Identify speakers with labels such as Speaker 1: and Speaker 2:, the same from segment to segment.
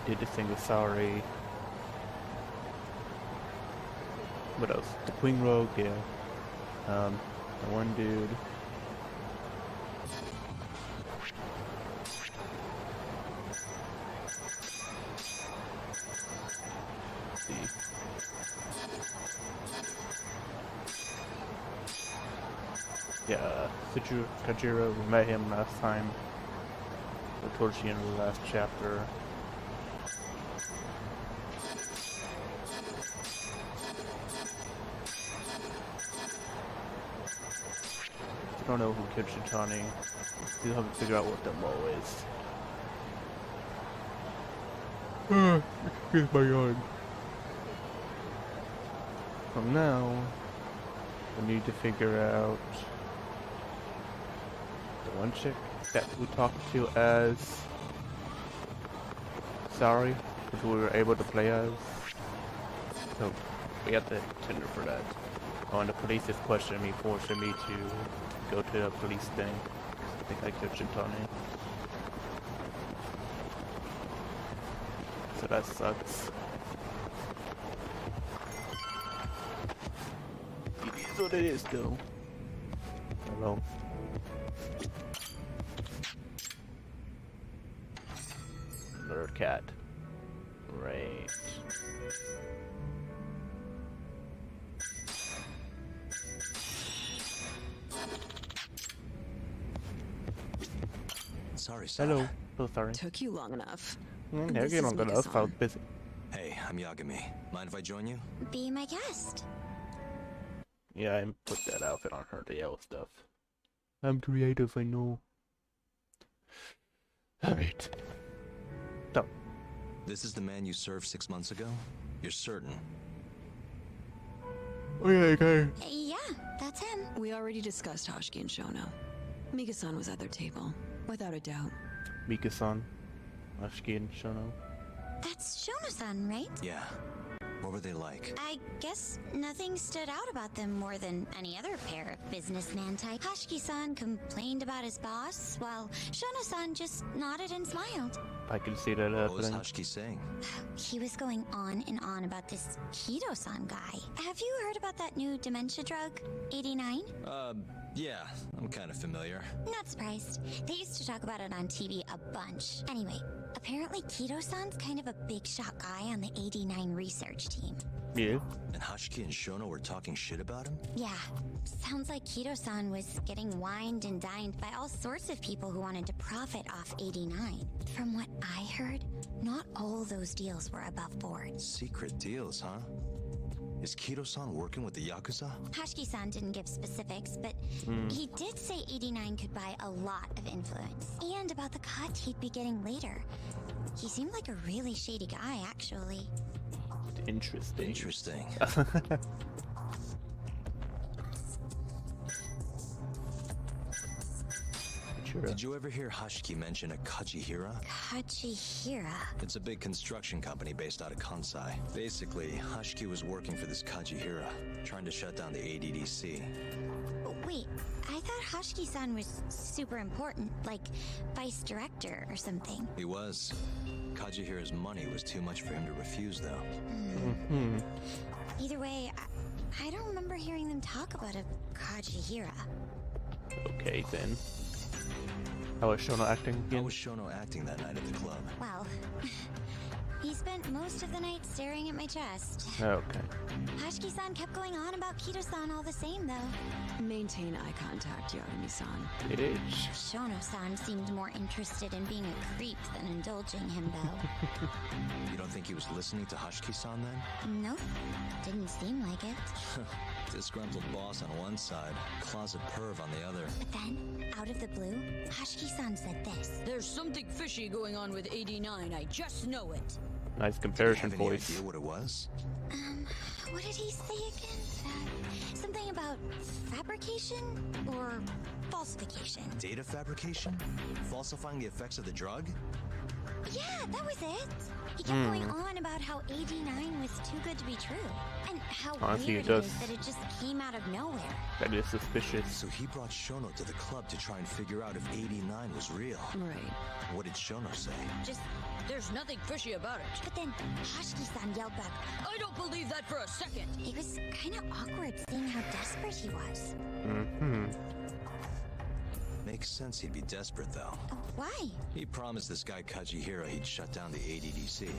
Speaker 1: did the thing with Sorry. What else? The Queen Rogue, yeah. The one dude. Let's see. Yeah, Kajiro, we met him last time. Or towards the end of the last chapter. I don't know who killed Shitani. Still haven't figured out what the Mo is. Excuse my yawn. From now, we need to figure out the one chick that we talked to as Sorry, which we were able to play as. So we got the Tinder for that. Oh, and the police is questioning me, forcing me to go to the police thing. I think I killed Shintani. So that sucks. It is what it is, though. Hello. Another cat. Right.
Speaker 2: Sorry, son.
Speaker 1: Hello. So sorry.
Speaker 3: Took you long enough.
Speaker 1: Never get long enough. I was busy.
Speaker 2: Hey, I'm Yagami. Mind if I join you?
Speaker 4: Be my guest.
Speaker 1: Yeah, I put that outfit on her, the yellow stuff. I'm creative, I know. Alright. So.
Speaker 2: This is the man you served 6 months ago? You're certain?
Speaker 1: Oh yeah, okay.
Speaker 4: Yeah, that's him.
Speaker 3: We already discussed Hoshiki and Shono. Mika-san was at their table, without a doubt.
Speaker 1: Mika-san, Hoshiki and Shono.
Speaker 4: That's Shono-san, right?
Speaker 2: Yeah. What were they like?
Speaker 4: I guess nothing stood out about them more than any other pair of businessman type. Hoshiki-san complained about his boss, while Shono-san just nodded and smiled.
Speaker 1: I can see that happening.
Speaker 2: What was Hoshiki saying?
Speaker 4: He was going on and on about this Kido-san guy. Have you heard about that new dementia drug, 89?
Speaker 2: Yeah, I'm kind of familiar.
Speaker 4: Not surprised. They used to talk about it on TV a bunch. Anyway, apparently Kido-san's kind of a big shot guy on the 89 research team.
Speaker 1: Yeah.
Speaker 2: And Hoshiki and Shono were talking shit about him?
Speaker 4: Yeah, sounds like Kido-san was getting wined and dined by all sorts of people who wanted to profit off 89. From what I heard, not all those deals were above board.
Speaker 2: Secret deals, huh? Is Kido-san working with the Yakuza?
Speaker 4: Hoshiki-san didn't give specifics, but he did say 89 could buy a lot of influence. And about the cut he'd be getting later. He seemed like a really shady guy, actually.
Speaker 1: Interesting.
Speaker 2: Interesting. Did you ever hear Hoshiki mention a Kajihira?
Speaker 4: Kajihira?
Speaker 2: It's a big construction company based out of Kansai. Basically, Hoshiki was working for this Kajihira, trying to shut down the ADDC.
Speaker 4: Wait, I thought Hoshiki-san was super important, like vice director or something.
Speaker 2: He was. Kajihira's money was too much for him to refuse, though.
Speaker 4: Either way, I don't remember hearing them talk about a Kajihira.
Speaker 1: Okay, then. How was Shono acting again?
Speaker 2: How was Shono acting that night at the club?
Speaker 4: Well, he spent most of the night staring at my chest.
Speaker 1: Okay.
Speaker 4: Hoshiki-san kept going on about Kido-san all the same, though.
Speaker 3: Maintain eye contact, Yagami-san.
Speaker 1: It is.
Speaker 4: Shono-san seemed more interested in being a creep than indulging him, though.
Speaker 2: You don't think he was listening to Hoshiki-san then?
Speaker 4: Nope, didn't seem like it.
Speaker 2: Disgruntled boss on one side, closet perv on the other.
Speaker 4: But then, out of the blue, Hoshiki-san said this.
Speaker 5: There's something fishy going on with 89, I just know it.
Speaker 1: Nice comparison
Speaker 2: Do you have
Speaker 1: voice.
Speaker 2: any idea what it was?
Speaker 4: What did he say again? Something about fabrication or falsification?
Speaker 2: Data fabrication? Falsifying the effects of the drug?
Speaker 4: Yeah, that was it. He kept going on about how 89 was too good to be true. And how
Speaker 1: Honestly,
Speaker 4: weird
Speaker 1: it
Speaker 4: it is
Speaker 1: does.
Speaker 4: that it just came out of nowhere.
Speaker 1: That is suspicious.
Speaker 2: So he brought Shono to the club to try and figure out if 89 was real.
Speaker 3: Right.
Speaker 2: What did Shono say?
Speaker 5: Just, there's nothing fishy about it.
Speaker 4: But then Hashiki-san yelled back.
Speaker 5: I don't believe that for a second.
Speaker 4: It was kind of awkward seeing how desperate he was.
Speaker 2: Makes sense he'd be desperate, though.
Speaker 4: Why?
Speaker 2: He promised this guy Kajihira he'd shut down the ADDC.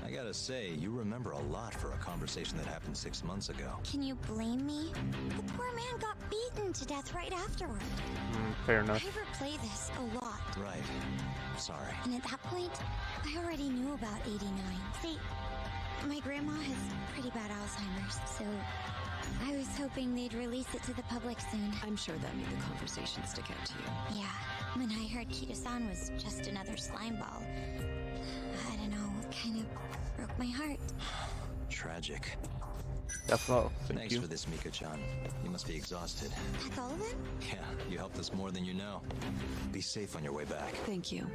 Speaker 2: I gotta say, you remember a lot for a conversation that happened 6 months ago.
Speaker 4: Can you blame me? The poor man got beaten to death right afterward.
Speaker 1: Fair enough.
Speaker 4: I replay this a lot.
Speaker 2: Right. Sorry.
Speaker 4: And at that point, I already knew about 89. See, my grandma has pretty bad Alzheimer's, so I was hoping they'd release it to the public soon.
Speaker 3: I'm sure that made the conversation stick out to you.
Speaker 4: Yeah, when I heard Kito-san was just another slime ball, I don't know, it kind of broke my heart.
Speaker 2: Tragic.
Speaker 1: That's all. Thank
Speaker 2: Thanks
Speaker 1: you.
Speaker 2: for this, Miko-chan. You must be exhausted.
Speaker 4: That's all of it?
Speaker 2: Yeah, you helped us more than you know. Be safe on your way back.
Speaker 3: Thank you.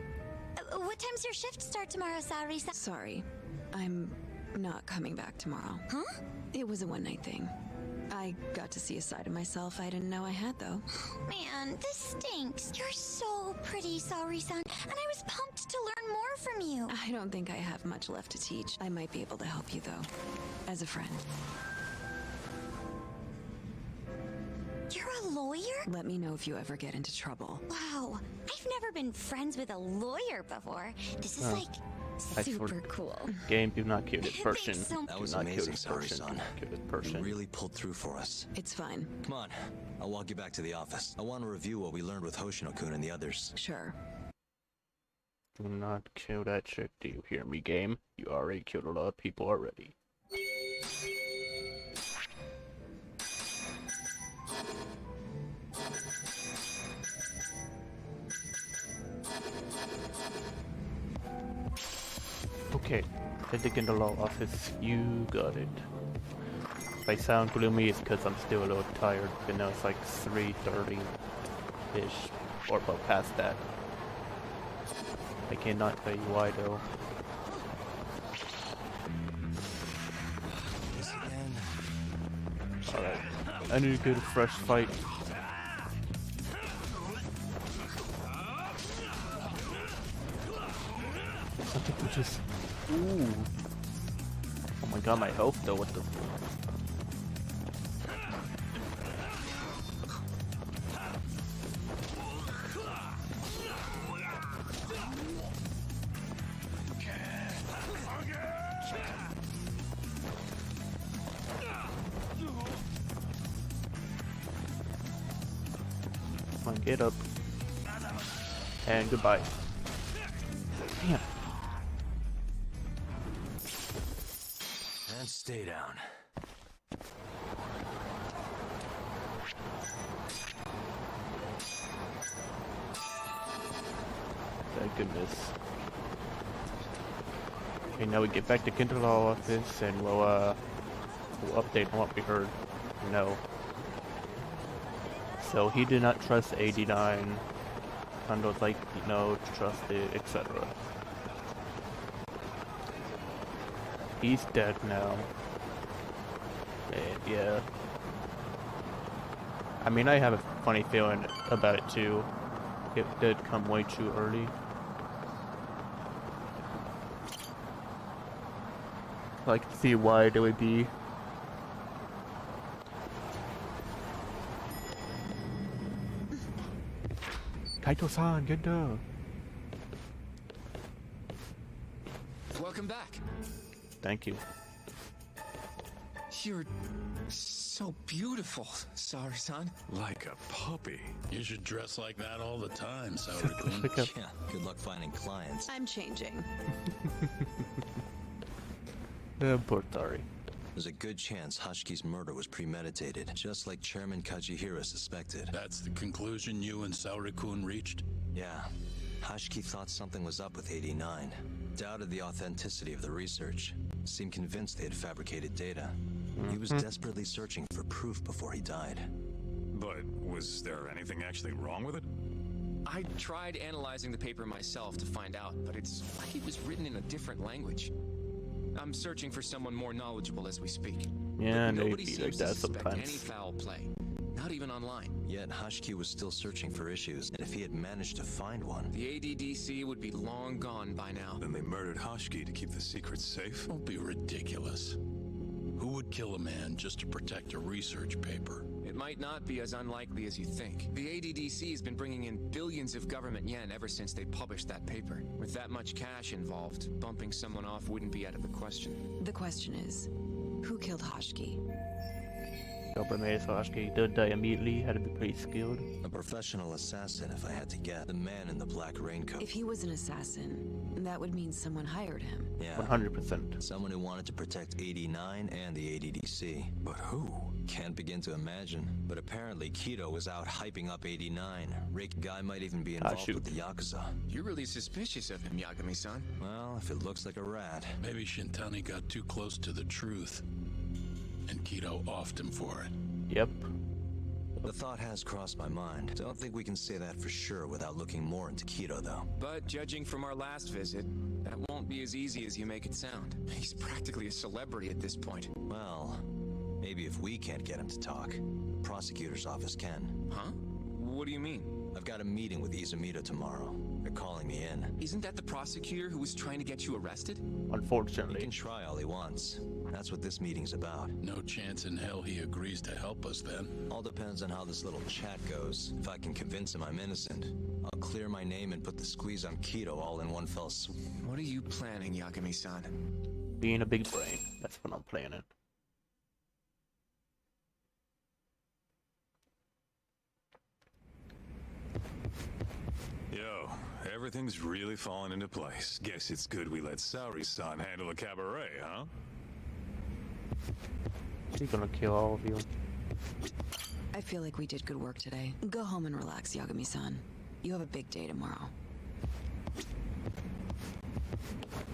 Speaker 4: What time's your shift start tomorrow, Saori-san?
Speaker 3: Sorry. I'm not coming back tomorrow.
Speaker 4: Huh?
Speaker 3: It was a one-night thing. I got to see a side of myself I didn't know I had, though.
Speaker 4: Man, this stinks. You're so pretty, Saori-san, and I was pumped to learn more from you.
Speaker 3: I don't think I have much left to teach. I might be able to help you, though. As a friend.
Speaker 4: You're a lawyer?
Speaker 3: Let me know if you ever get into trouble.
Speaker 4: Wow, I've never been friends with a lawyer before. This is like
Speaker 1: Thanks for-
Speaker 4: super cool.
Speaker 1: Game, do not kill this person.
Speaker 4: Thanks so
Speaker 2: That
Speaker 1: Do
Speaker 2: was
Speaker 1: not kill
Speaker 2: amazing,
Speaker 1: this person. Do
Speaker 2: Saori-san.
Speaker 1: not kill this
Speaker 2: You
Speaker 1: person.
Speaker 2: really pulled through for us.
Speaker 3: It's fine.
Speaker 2: Come on, I'll walk you back to the office. I want to review what we learned with Hoshino-kun and the others.
Speaker 3: Sure.
Speaker 1: Do not kill that chick. Do you hear me, game? You already killed a lot of people already. Okay, I think in the law office, you got it. If I sound gloomy, it's because I'm still a little tired. You know, it's like 3:30-ish, or about past that. I cannot tell you why though.
Speaker 2: This again.
Speaker 1: Alright, I need to get a fresh fight. Something to just... Ooh. Oh my god, my health though, what the... Come on, get up. And goodbye. Damn.
Speaker 2: And stay down.
Speaker 1: Thank goodness. Okay, now we get back to Kinderlaw office and we'll update on what we heard. No. So he did not trust 89. Kondo's like, no, trust it, etc. He's dead now. And yeah. I mean, I have a funny feeling about it too. It did come way too early. I can see why there would be. Kaito-san, get down.
Speaker 6: Welcome back.
Speaker 1: Thank you.
Speaker 6: You're so beautiful, Saori-san.
Speaker 7: Like a puppy. You should dress like that all the time, Saori-kun.
Speaker 2: Yeah, good luck finding clients.
Speaker 3: I'm changing.
Speaker 1: Poor Tari.
Speaker 2: There's a good chance Hashki's murder was premeditated, just like Chairman Kajihira suspected.
Speaker 7: That's the conclusion you and Saori-kun reached?
Speaker 2: Yeah, Hashki thought something was up with 89. Doubted the authenticity of the research. Seemed convinced they had fabricated data. He was desperately searching for proof before he died.
Speaker 8: But was there anything actually wrong with it?
Speaker 6: I tried analyzing the paper myself to find out, but it's like it was written in a different language. I'm searching for someone more knowledgeable as we speak.
Speaker 1: Yeah,
Speaker 6: But
Speaker 1: they
Speaker 6: nobody
Speaker 1: be
Speaker 6: seems
Speaker 1: like
Speaker 6: to
Speaker 1: that
Speaker 6: suspect any
Speaker 1: sometimes.
Speaker 6: foul play. Not even online.
Speaker 2: Yet Hashki was still searching for issues, and if he had managed to find one,
Speaker 6: The ADDC would be long gone by now.
Speaker 8: Then they murdered Hashki to keep the secret safe?
Speaker 7: Don't be ridiculous. Who would kill a man just to protect a research paper?
Speaker 6: It might not be as unlikely as you think. The ADDC has been bringing in billions of government yen ever since they published that paper. With that much cash involved, bumping someone off wouldn't be out of the question.
Speaker 3: The question is, who killed Hashki?
Speaker 1: Government so Hashki did die immediately, had to be pretty skilled.
Speaker 2: a professional assassin if I had to guess. The man in the black raincoat.
Speaker 3: If he was an assassin, that would mean someone hired him.
Speaker 2: Yeah,
Speaker 1: 100%.
Speaker 2: someone who wanted to protect 89 and the ADDC. But who? Can't begin to imagine. But apparently Kido was out hyping up 89. Rick guy might even be involved
Speaker 1: shoot.
Speaker 2: with the Yakuza.
Speaker 6: You're really suspicious of him, Yagami-san.
Speaker 2: Well, if it looks like a rat.
Speaker 7: Maybe Shintani got too close to the truth, and Kido offed him for it.
Speaker 1: Yep.
Speaker 2: The thought has crossed my mind. Don't think we can say that for sure without looking more into Kido, though.
Speaker 6: But judging from our last visit, that won't be as easy as you make it sound. He's practically a celebrity at this point.
Speaker 2: Well, maybe if we can't get him to talk, prosecutor's office can.
Speaker 6: Huh? What do you mean?
Speaker 2: I've got a meeting with Izumita tomorrow. They're calling me in.
Speaker 6: Isn't that the prosecutor who was trying to get you arrested?
Speaker 2: He
Speaker 1: Unfortunately.
Speaker 2: can try all he wants. That's what this meeting's about.
Speaker 7: No chance in hell he agrees to help us then.
Speaker 2: All depends on how this little chat goes. If I can convince him I'm innocent, I'll clear my name and put the squeeze on Kido all in one fell swoop.
Speaker 6: What are you planning, Yagami-san?
Speaker 1: Being a big brain. That's what I'm playing it.
Speaker 8: Yo, everything's really falling into place. Guess it's good we let Saori-san handle the cabaret, huh?
Speaker 1: She's gonna kill all of you.
Speaker 3: I feel like we did good work today. Go home and relax, Yagami-san. You have a big day tomorrow.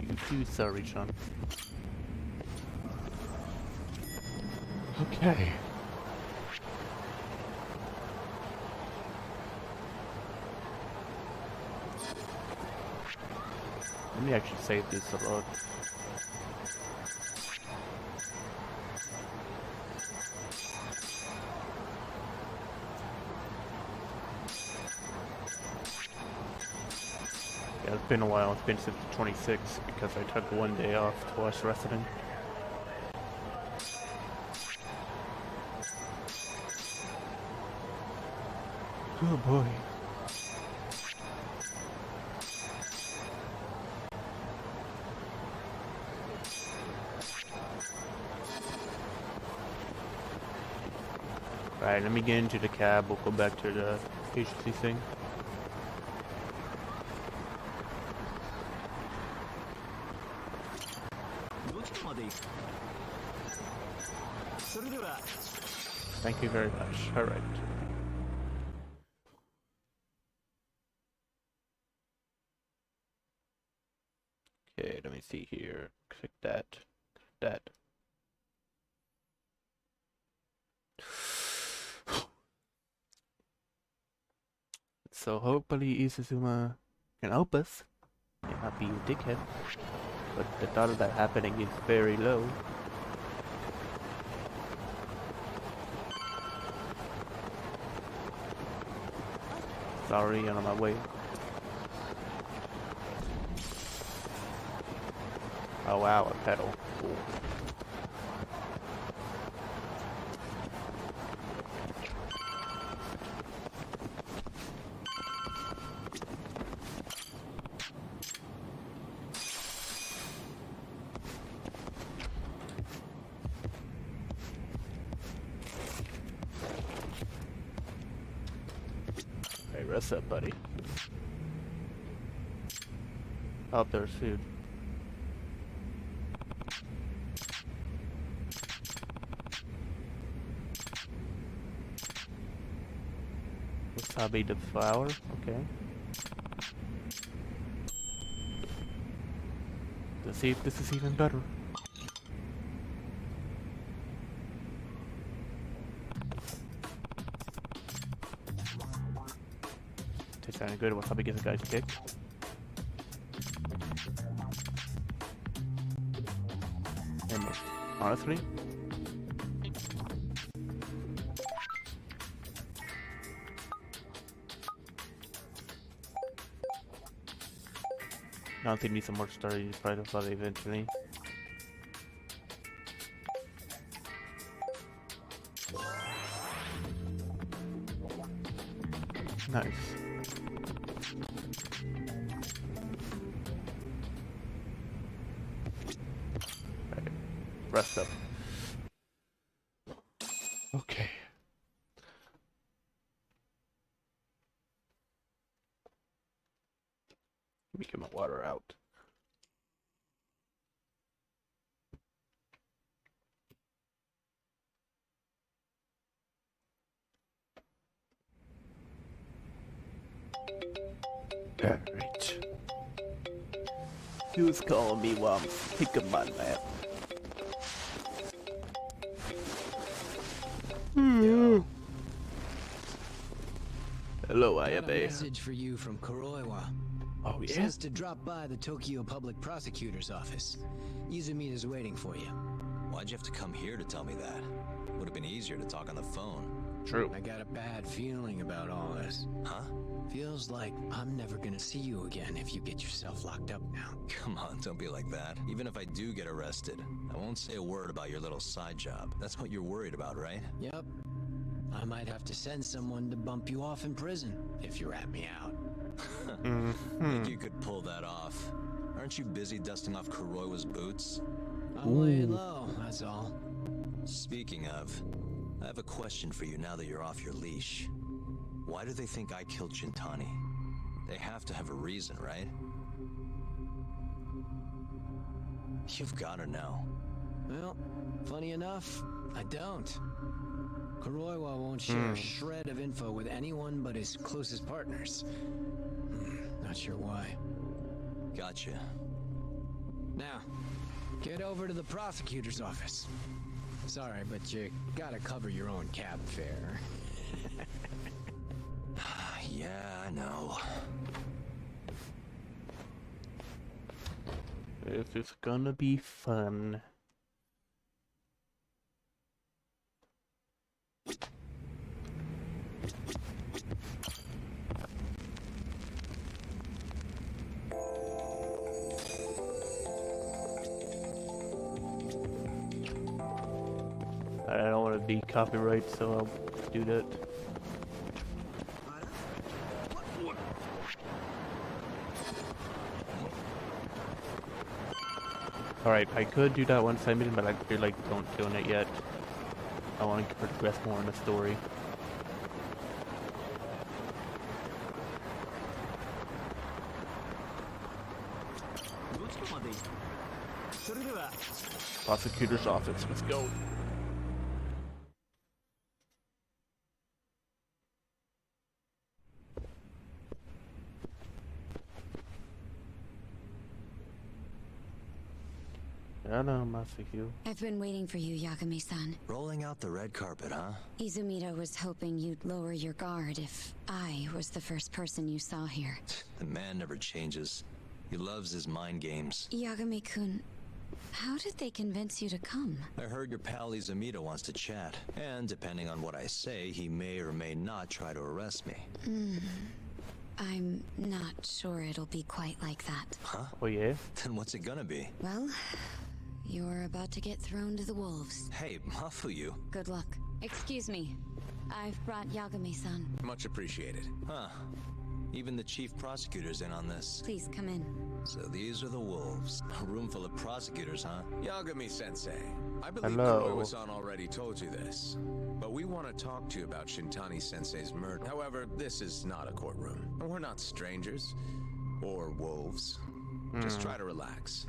Speaker 1: You too, sorry, Sean. Okay. Let me actually save this a lot. Yeah, it's been a while. It's been since the 26th because I took one day off to watch wrestling. Oh boy. Alright, let me get into the cab. We'll go back to the agency thing. Thank you very much. Alright. Okay, let me see here. Click that. Click that. So hopefully Izuzuma can help us and not be a dickhead. But the thought of that happening is very low. Sorry, I'm on my way. Oh wow, a pedal. Cool. Hey, what's up, buddy? Oh, there's food. Wasabi the flour, okay. Let's see if this is even better. Tastes good wasabi gets a guy's kick. And honestly, I don't think need some more stories. Probably about it eventually. Nice. Right. Rest up. Okay. Let me get my water out. Alright. Who's calling me while I'm thinking my nap? Hello,
Speaker 9: Got a
Speaker 1: Ayabe.
Speaker 9: message for you from Kuroiwa.
Speaker 1: Oh, yeah?
Speaker 9: Says to drop by the Tokyo Public Prosecutor's office. Izumita's waiting for you.
Speaker 2: Why'd you have to come here to tell me that? Would have been easier to talk on the phone.
Speaker 1: True.
Speaker 9: I got a bad feeling about all this.
Speaker 2: Huh?
Speaker 9: Feels like I'm never gonna see you again if you get yourself locked up now.
Speaker 2: Come on, don't be like that. Even if I do get arrested, I won't say a word about your little side job. That's what you're worried about, right?
Speaker 9: Yep. I might have to send someone to bump you off in prison if you rat me out.
Speaker 2: Think you could pull that off. Aren't you busy dusting off Kuroiwa's boots?
Speaker 9: I'll lay low, that's all.
Speaker 2: Speaking of, I have a question for you now that you're off your leash. Why do they think I killed Shintani? They have to have a reason, right? You've gotta know.
Speaker 9: Well, funny enough, I don't. Kuroiwa won't share a shred of info with anyone but his closest partners. Not sure why.
Speaker 2: Gotcha.
Speaker 9: Now, get over to the prosecutor's office. Sorry, but you gotta cover your own cab fare.
Speaker 2: Yeah, I know.
Speaker 1: This is gonna be fun. I don't want to be copyright, so I'll do that. Alright, I could do that one side mission, but I feel like don't doing it yet. I want to progress more in the story. Prosecutor's office, let's go. Hello, Masahiro.
Speaker 3: I've been waiting for you, Yagami-san.
Speaker 2: Rolling out the red carpet, huh?
Speaker 3: Izumita was hoping you'd lower your guard if I was the first person you saw here.
Speaker 2: The man never changes. He loves his mind games.
Speaker 3: Yagami-kun, how did they convince you to come?
Speaker 2: I heard your pal Izumita wants to chat, and depending on what I say, he may or may not try to arrest me.
Speaker 3: I'm not sure it'll be quite like that.
Speaker 2: Huh?
Speaker 1: Oh yeah?
Speaker 2: Then what's it gonna be?
Speaker 3: Well, you're about to get thrown to the wolves.
Speaker 2: Hey, Mafuyu.
Speaker 3: Good luck. Excuse me. I've brought Yagami-san.
Speaker 6: Much appreciated.
Speaker 2: Huh. Even the chief prosecutor's in on this.
Speaker 3: Please come in.
Speaker 2: So these are the wolves. A room full of prosecutors, huh?
Speaker 6: Yagami-sensei, I believe
Speaker 1: Hello.
Speaker 6: Kuroiwa-san already told you this, but we want to talk to you about Shintani-sensei's murder. However, this is not a courtroom. We're not strangers. Or wolves. Just try to relax.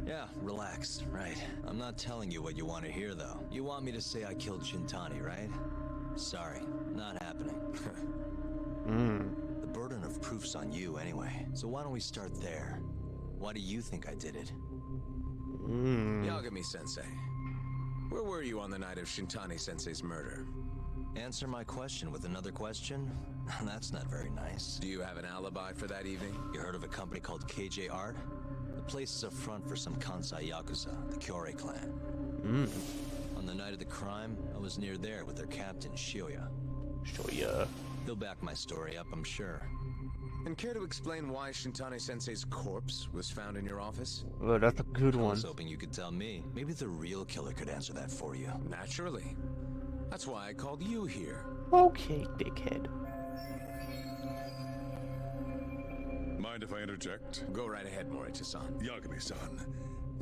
Speaker 2: Yeah, relax, right. I'm not telling you what you want to hear, though. You want me to say I killed Shintani, right? Sorry, not happening. The burden of proof's on you anyway. So why don't we start there? Why do you think I did it?
Speaker 6: Yagami-sensei, where were you on the night of Shintani-sensei's murder?
Speaker 2: Answer my question with another question? That's not very nice.
Speaker 6: Do you have an alibi for that evening?
Speaker 2: You heard of a company called KJ Art? The place is a front for some Kansai Yakuza, the Kyorei clan. On the night of the crime, I was near there with their captain, Shioya.
Speaker 1: Shoya.
Speaker 2: He'll back my story up, I'm sure.
Speaker 6: And care to explain why Shintani-sensei's corpse was found in your office?
Speaker 1: Well, that's a good
Speaker 2: I
Speaker 1: one.
Speaker 2: was hoping you could tell me. Maybe the real killer could answer that for you.
Speaker 6: Naturally. That's why I called you here.
Speaker 1: Okay, dickhead.
Speaker 8: Mind if I interject?
Speaker 6: Go right ahead, Moricha-san.
Speaker 8: Yagami-san,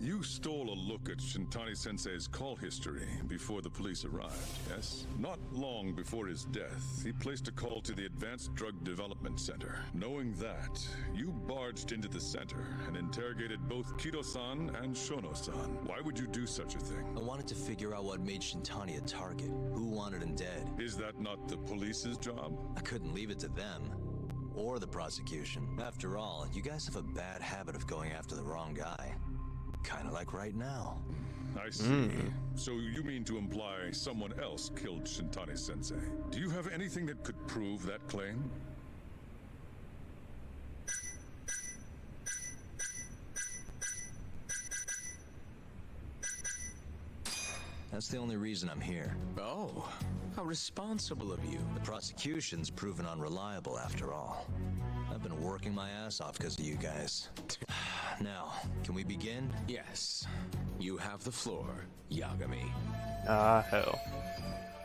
Speaker 8: you stole a look at Shintani-sensei's call history before the police arrived, yes? Not long before his death, he placed a call to the Advanced Drug Development Center. Knowing that, you barged into the center and interrogated both Kido-san and Shono-san. Why would you do such a thing?
Speaker 2: I wanted to figure out what made Shintani a target. Who wanted him dead?
Speaker 8: Is that not the police's job?
Speaker 2: I couldn't leave it to them. Or the prosecution. After all, you guys have a bad habit of going after the wrong guy. Kinda like right now.
Speaker 8: I see. So you mean to imply someone else killed Shintani-sensei? Do you have anything that could prove that claim?
Speaker 2: That's the only reason I'm here.
Speaker 6: Oh, how responsible of you.
Speaker 2: The prosecution's proven unreliable after all. I've been working my ass off because of you guys. Now, can we begin?
Speaker 6: Yes. You have the floor, Yagami.
Speaker 1: Ah, hell.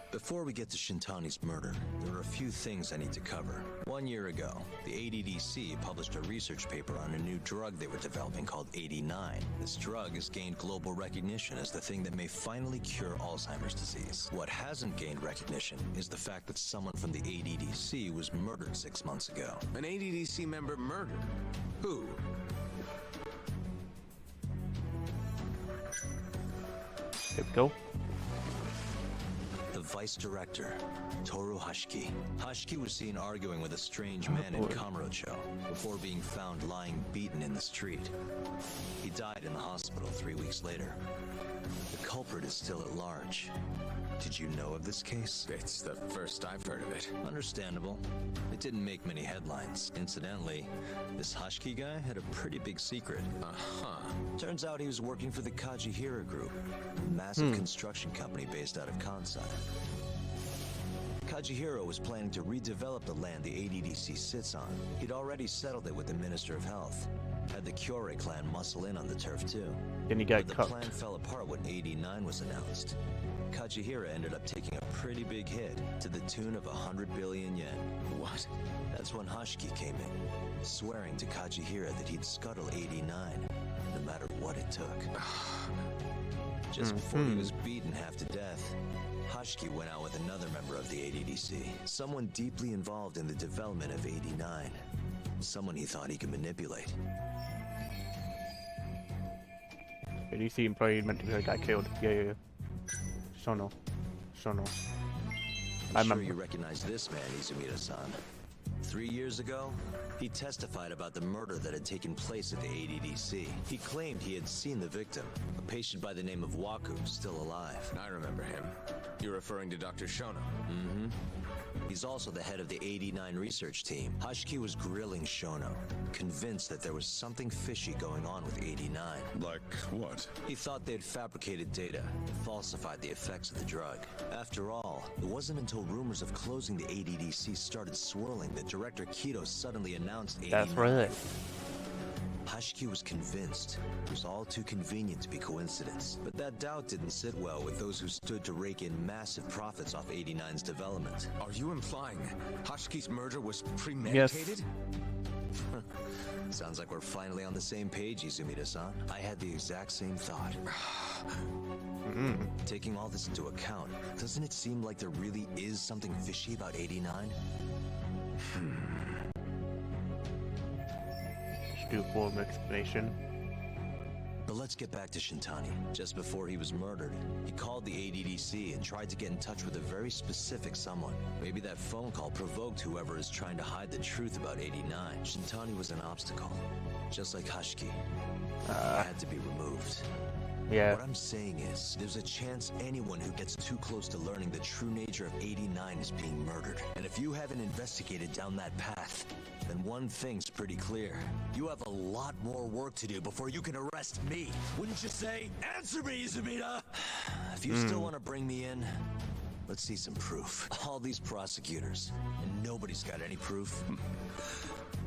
Speaker 2: Before we get to Shintani's murder, there are a few things I need to cover. 1 year ago, the ADDC published a research paper on a new drug they were developing called 89. This drug has gained global recognition as the thing that may finally cure Alzheimer's disease. What hasn't gained recognition is the fact that someone from the ADDC was murdered 6 months ago.
Speaker 6: An ADDC member murdered? Who?
Speaker 1: There we go.
Speaker 2: The vice director, Toru Hashiki. Hashiki was seen arguing with a strange man in Kamurocho before being found lying beaten in the street. He died in the hospital 3 weeks later. The culprit is still at large. Did you know of this case?
Speaker 6: It's the first I've heard of it.
Speaker 2: Understandable. It didn't make many headlines. Incidentally, this Hashiki guy had a pretty big secret.
Speaker 6: Uh-huh.
Speaker 2: Turns out he was working for the Kajihira Group, a massive construction company based out of Kansai. Kajihira was planning to redevelop the land the ADDC sits on. He'd already settled it with the Minister of Health. Had the Kyorei clan muscle in on the turf too.
Speaker 1: Then he got
Speaker 2: But
Speaker 1: cut.
Speaker 2: the plan fell apart when 89 was announced. Kajihira ended up taking a pretty big hit to the tune of 100 billion yen.
Speaker 6: What?
Speaker 2: That's when Hashiki came in, swearing to Kajihira that he'd scuttle 89, no matter what it took. Just before he was beaten half to death, Hashiki went out with another member of the ADDC, someone deeply involved in the development of 89, someone he thought he could manipulate.
Speaker 1: ADC employee meant to be the guy killed. Yeah. Shono. I
Speaker 2: I'm sure
Speaker 1: remember.
Speaker 2: you recognize this man, Izumida-san. 3 years ago, he testified about the murder that had taken place at the ADDC. He claimed he had seen the victim, a patient by the name of Waku, still alive.
Speaker 6: I remember him. You're referring to Dr. Shono.
Speaker 2: Mm-hmm. He's also the head of the 89 research team. Hashiki was grilling Shono, convinced that there was something fishy going on with 89.
Speaker 8: Like what?
Speaker 2: He thought they'd fabricated data, falsified the effects of the drug. After all, it wasn't until rumors of closing the ADDC started swirling that Director Kido suddenly announced 89.
Speaker 1: That's right.
Speaker 2: Hashiki was convinced it was all too convenient to be coincidence. But that doubt didn't sit well with those who stood to rake in massive profits off 89's development.
Speaker 6: Are you implying Hashiki's murder was premeditated?
Speaker 2: Sounds like we're finally on the same page, Izumida-san. I had the exact same thought. Taking all this into account, doesn't it seem like there really is something fishy about 89?
Speaker 1: Do a full explanation.
Speaker 2: But let's get back to Shintani. Just before he was murdered, he called the ADDC and tried to get in touch with a very specific someone. Maybe that phone call provoked whoever is trying to hide the truth about 89. Shintani was an obstacle, just like Hashiki. He had to be removed.
Speaker 1: Yeah.
Speaker 2: What I'm saying is, there's a chance anyone who gets too close to learning the true nature of 89 is being murdered. And if you haven't investigated down that path, then one thing's pretty clear. You have a lot more work to do before you can arrest me. Wouldn't you say? Answer me, Izumida! If you still want to bring me in, let's see some proof. All these prosecutors, and nobody's got any proof.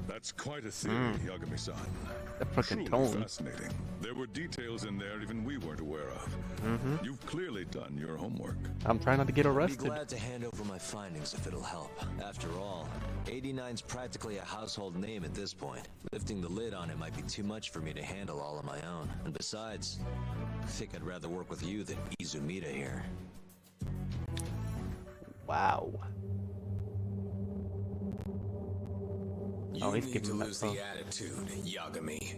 Speaker 8: That's quite a theory, Yagami-san.
Speaker 1: That fucking
Speaker 8: Truly
Speaker 1: tone.
Speaker 8: fascinating. There were details in there even we weren't aware of. You've clearly done your homework.
Speaker 1: I'm trying not to get
Speaker 2: I'd be
Speaker 1: arrested.
Speaker 2: glad to hand over my findings if it'll help. After all, 89's practically a household name at this point. Lifting the lid on it might be too much for me to handle all on my own. And besides, I think I'd rather work with you than Izumida here.
Speaker 1: Wow.
Speaker 6: You
Speaker 1: he's
Speaker 6: need
Speaker 1: giving
Speaker 6: to
Speaker 1: him that
Speaker 6: lose
Speaker 1: phone.
Speaker 6: the attitude, Yagami.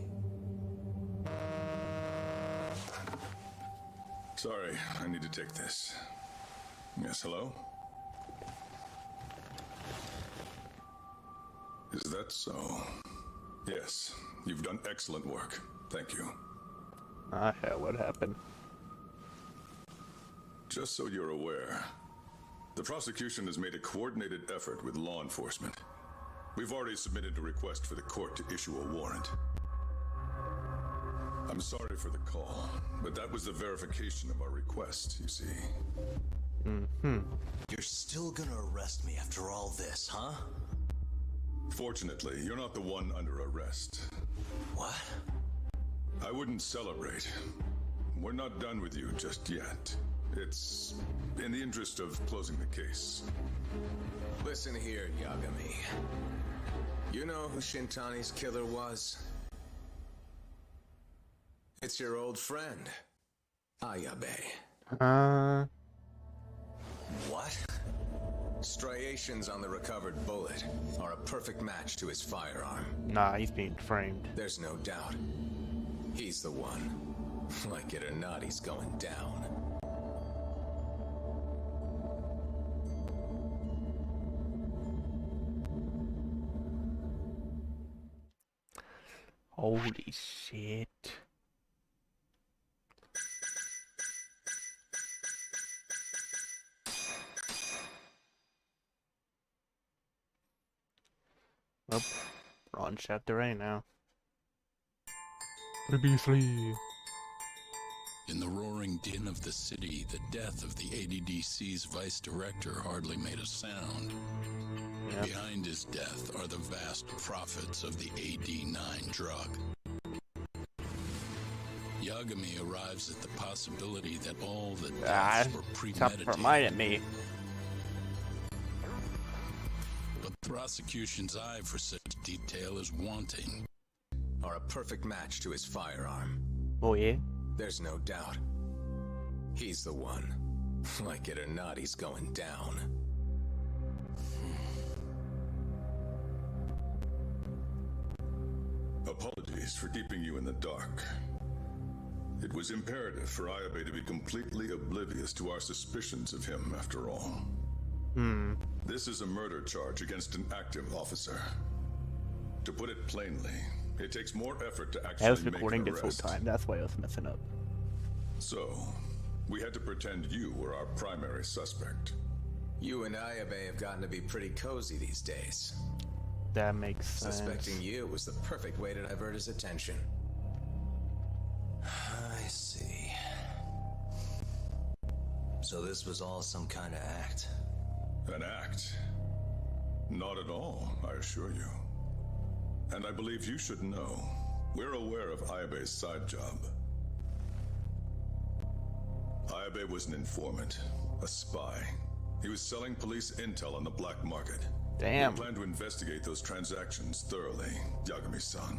Speaker 8: Sorry, I need to take this. Yes, hello? Is that so? Yes, you've done excellent work. Thank you.
Speaker 1: Ah, hell, what happened?
Speaker 8: Just so you're aware, the prosecution has made a coordinated effort with law enforcement. We've already submitted a request for the court to issue a warrant. I'm sorry for the call, but that was the verification of our request, you see.
Speaker 2: You're still gonna arrest me after all this, huh?
Speaker 8: Fortunately, you're not the one under arrest.
Speaker 2: What?
Speaker 8: I wouldn't celebrate. We're not done with you just yet. It's in the interest of closing the case.
Speaker 6: Listen here, Yagami. You know who Shintani's killer was? It's your old friend, Ayabe.
Speaker 2: What?
Speaker 6: Striations on the recovered bullet are a perfect match to his firearm.
Speaker 1: Nah, he's being framed.
Speaker 6: There's no doubt. He's the one. Like it or not, he's going down.
Speaker 1: Holy shit. Well, we're on chapter 8 now. Previously.
Speaker 7: In the roaring din of the city, the death of the ADDC's vice director hardly made a sound.
Speaker 1: Yep.
Speaker 7: Behind his death are the vast profits of the AD9 drug. Yagami arrives at the possibility that all the deaths were
Speaker 1: Stop
Speaker 7: premeditated.
Speaker 1: reminding me.
Speaker 7: But the prosecution's eye for such detail is wanting.
Speaker 6: Are a perfect match to his firearm.
Speaker 1: Oh yeah?
Speaker 6: There's no doubt. He's the one. Like it or not, he's going down.
Speaker 8: Apologies for keeping you in the dark. It was imperative for Ayabe to be completely oblivious to our suspicions of him, after all. This is a murder charge against an active officer. To put it plainly, it takes more effort to actually
Speaker 1: I was
Speaker 8: make
Speaker 1: recording
Speaker 8: an
Speaker 1: this whole
Speaker 8: arrest.
Speaker 1: time, that's why I was messing up.
Speaker 8: So, we had to pretend you were our primary suspect.
Speaker 6: You and Ayabe have gotten to be pretty cozy these days.
Speaker 1: That makes sense.
Speaker 6: Suspecting you was the perfect way to divert his attention.
Speaker 2: I see. So this was all some kind of act.
Speaker 8: An act? Not at all, I assure you. And I believe you should know, we're aware of Ayabe's side job. Ayabe was an informant, a spy. He was selling police intel on the black market.
Speaker 1: Damn.
Speaker 8: We plan to investigate those transactions thoroughly, Yagami-san.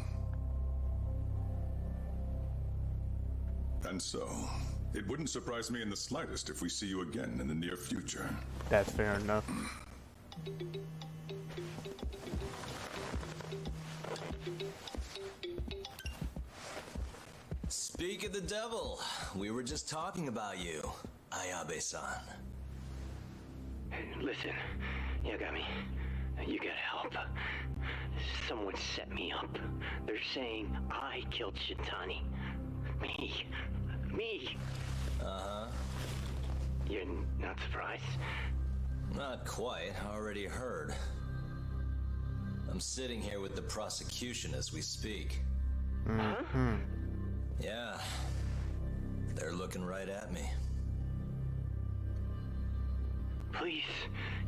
Speaker 8: And so, it wouldn't surprise me in the slightest if we see you again in the near future.
Speaker 1: That's fair enough.
Speaker 2: Speak of the devil, we were just talking about you, Ayabe-san.
Speaker 10: Listen, Yagami, you gotta help. Someone set me up. They're saying I killed Shintani. Me. Me?
Speaker 2: Uh-huh.
Speaker 10: You're not surprised?
Speaker 2: Not quite. I already heard. I'm sitting here with the prosecution as we speak.
Speaker 1: Mm-hmm.
Speaker 2: Yeah. They're looking right at me.
Speaker 10: Please,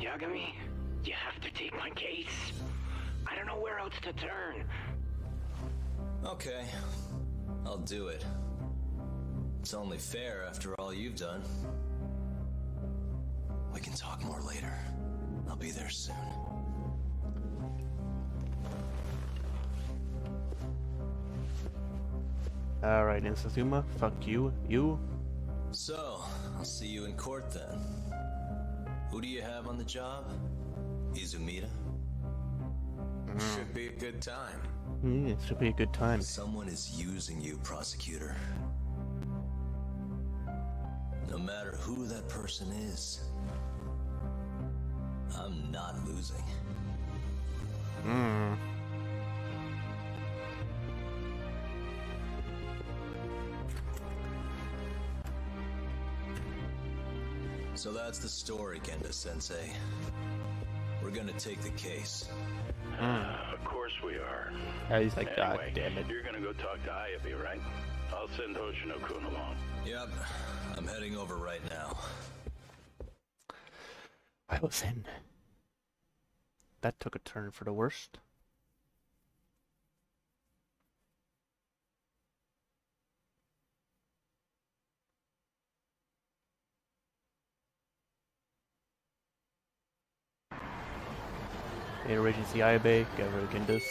Speaker 10: Yagami, you have to take my case. I don't know where else to turn.
Speaker 2: Okay. I'll do it. It's only fair after all you've done. We can talk more later. I'll be there soon.
Speaker 1: Alright, Insazuma, fuck you. You?
Speaker 2: So, I'll see you in court then. Who do you have on the job? Izumida?
Speaker 6: Should be a good time.
Speaker 1: It should be a good time.
Speaker 2: Someone is using you, prosecutor. No matter who that person is, I'm not losing. So that's the story, Kendo-sensei. We're gonna take the case.
Speaker 11: Of course we are.
Speaker 1: Yeah, he's like, God
Speaker 11: Anyway,
Speaker 1: damn it.
Speaker 11: you're gonna go talk to Ayabe, right? I'll send Hoshino-kun along.
Speaker 2: Yep, I'm heading over right now.
Speaker 1: I was in. That took a turn for the worst. Data Agency Ayabe, get rid of Gendis.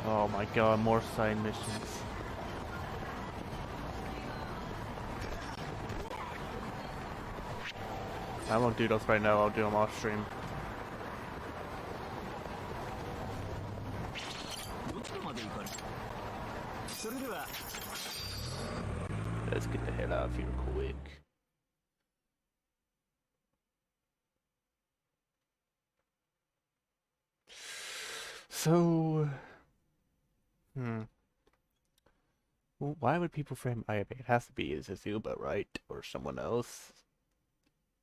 Speaker 1: Oh my god, more side missions. I won't do those right now, I'll do them off stream. Let's get the hell out of here quick. So, well, why would people frame Ayabe? It has to be Izazuma, right? Or someone else.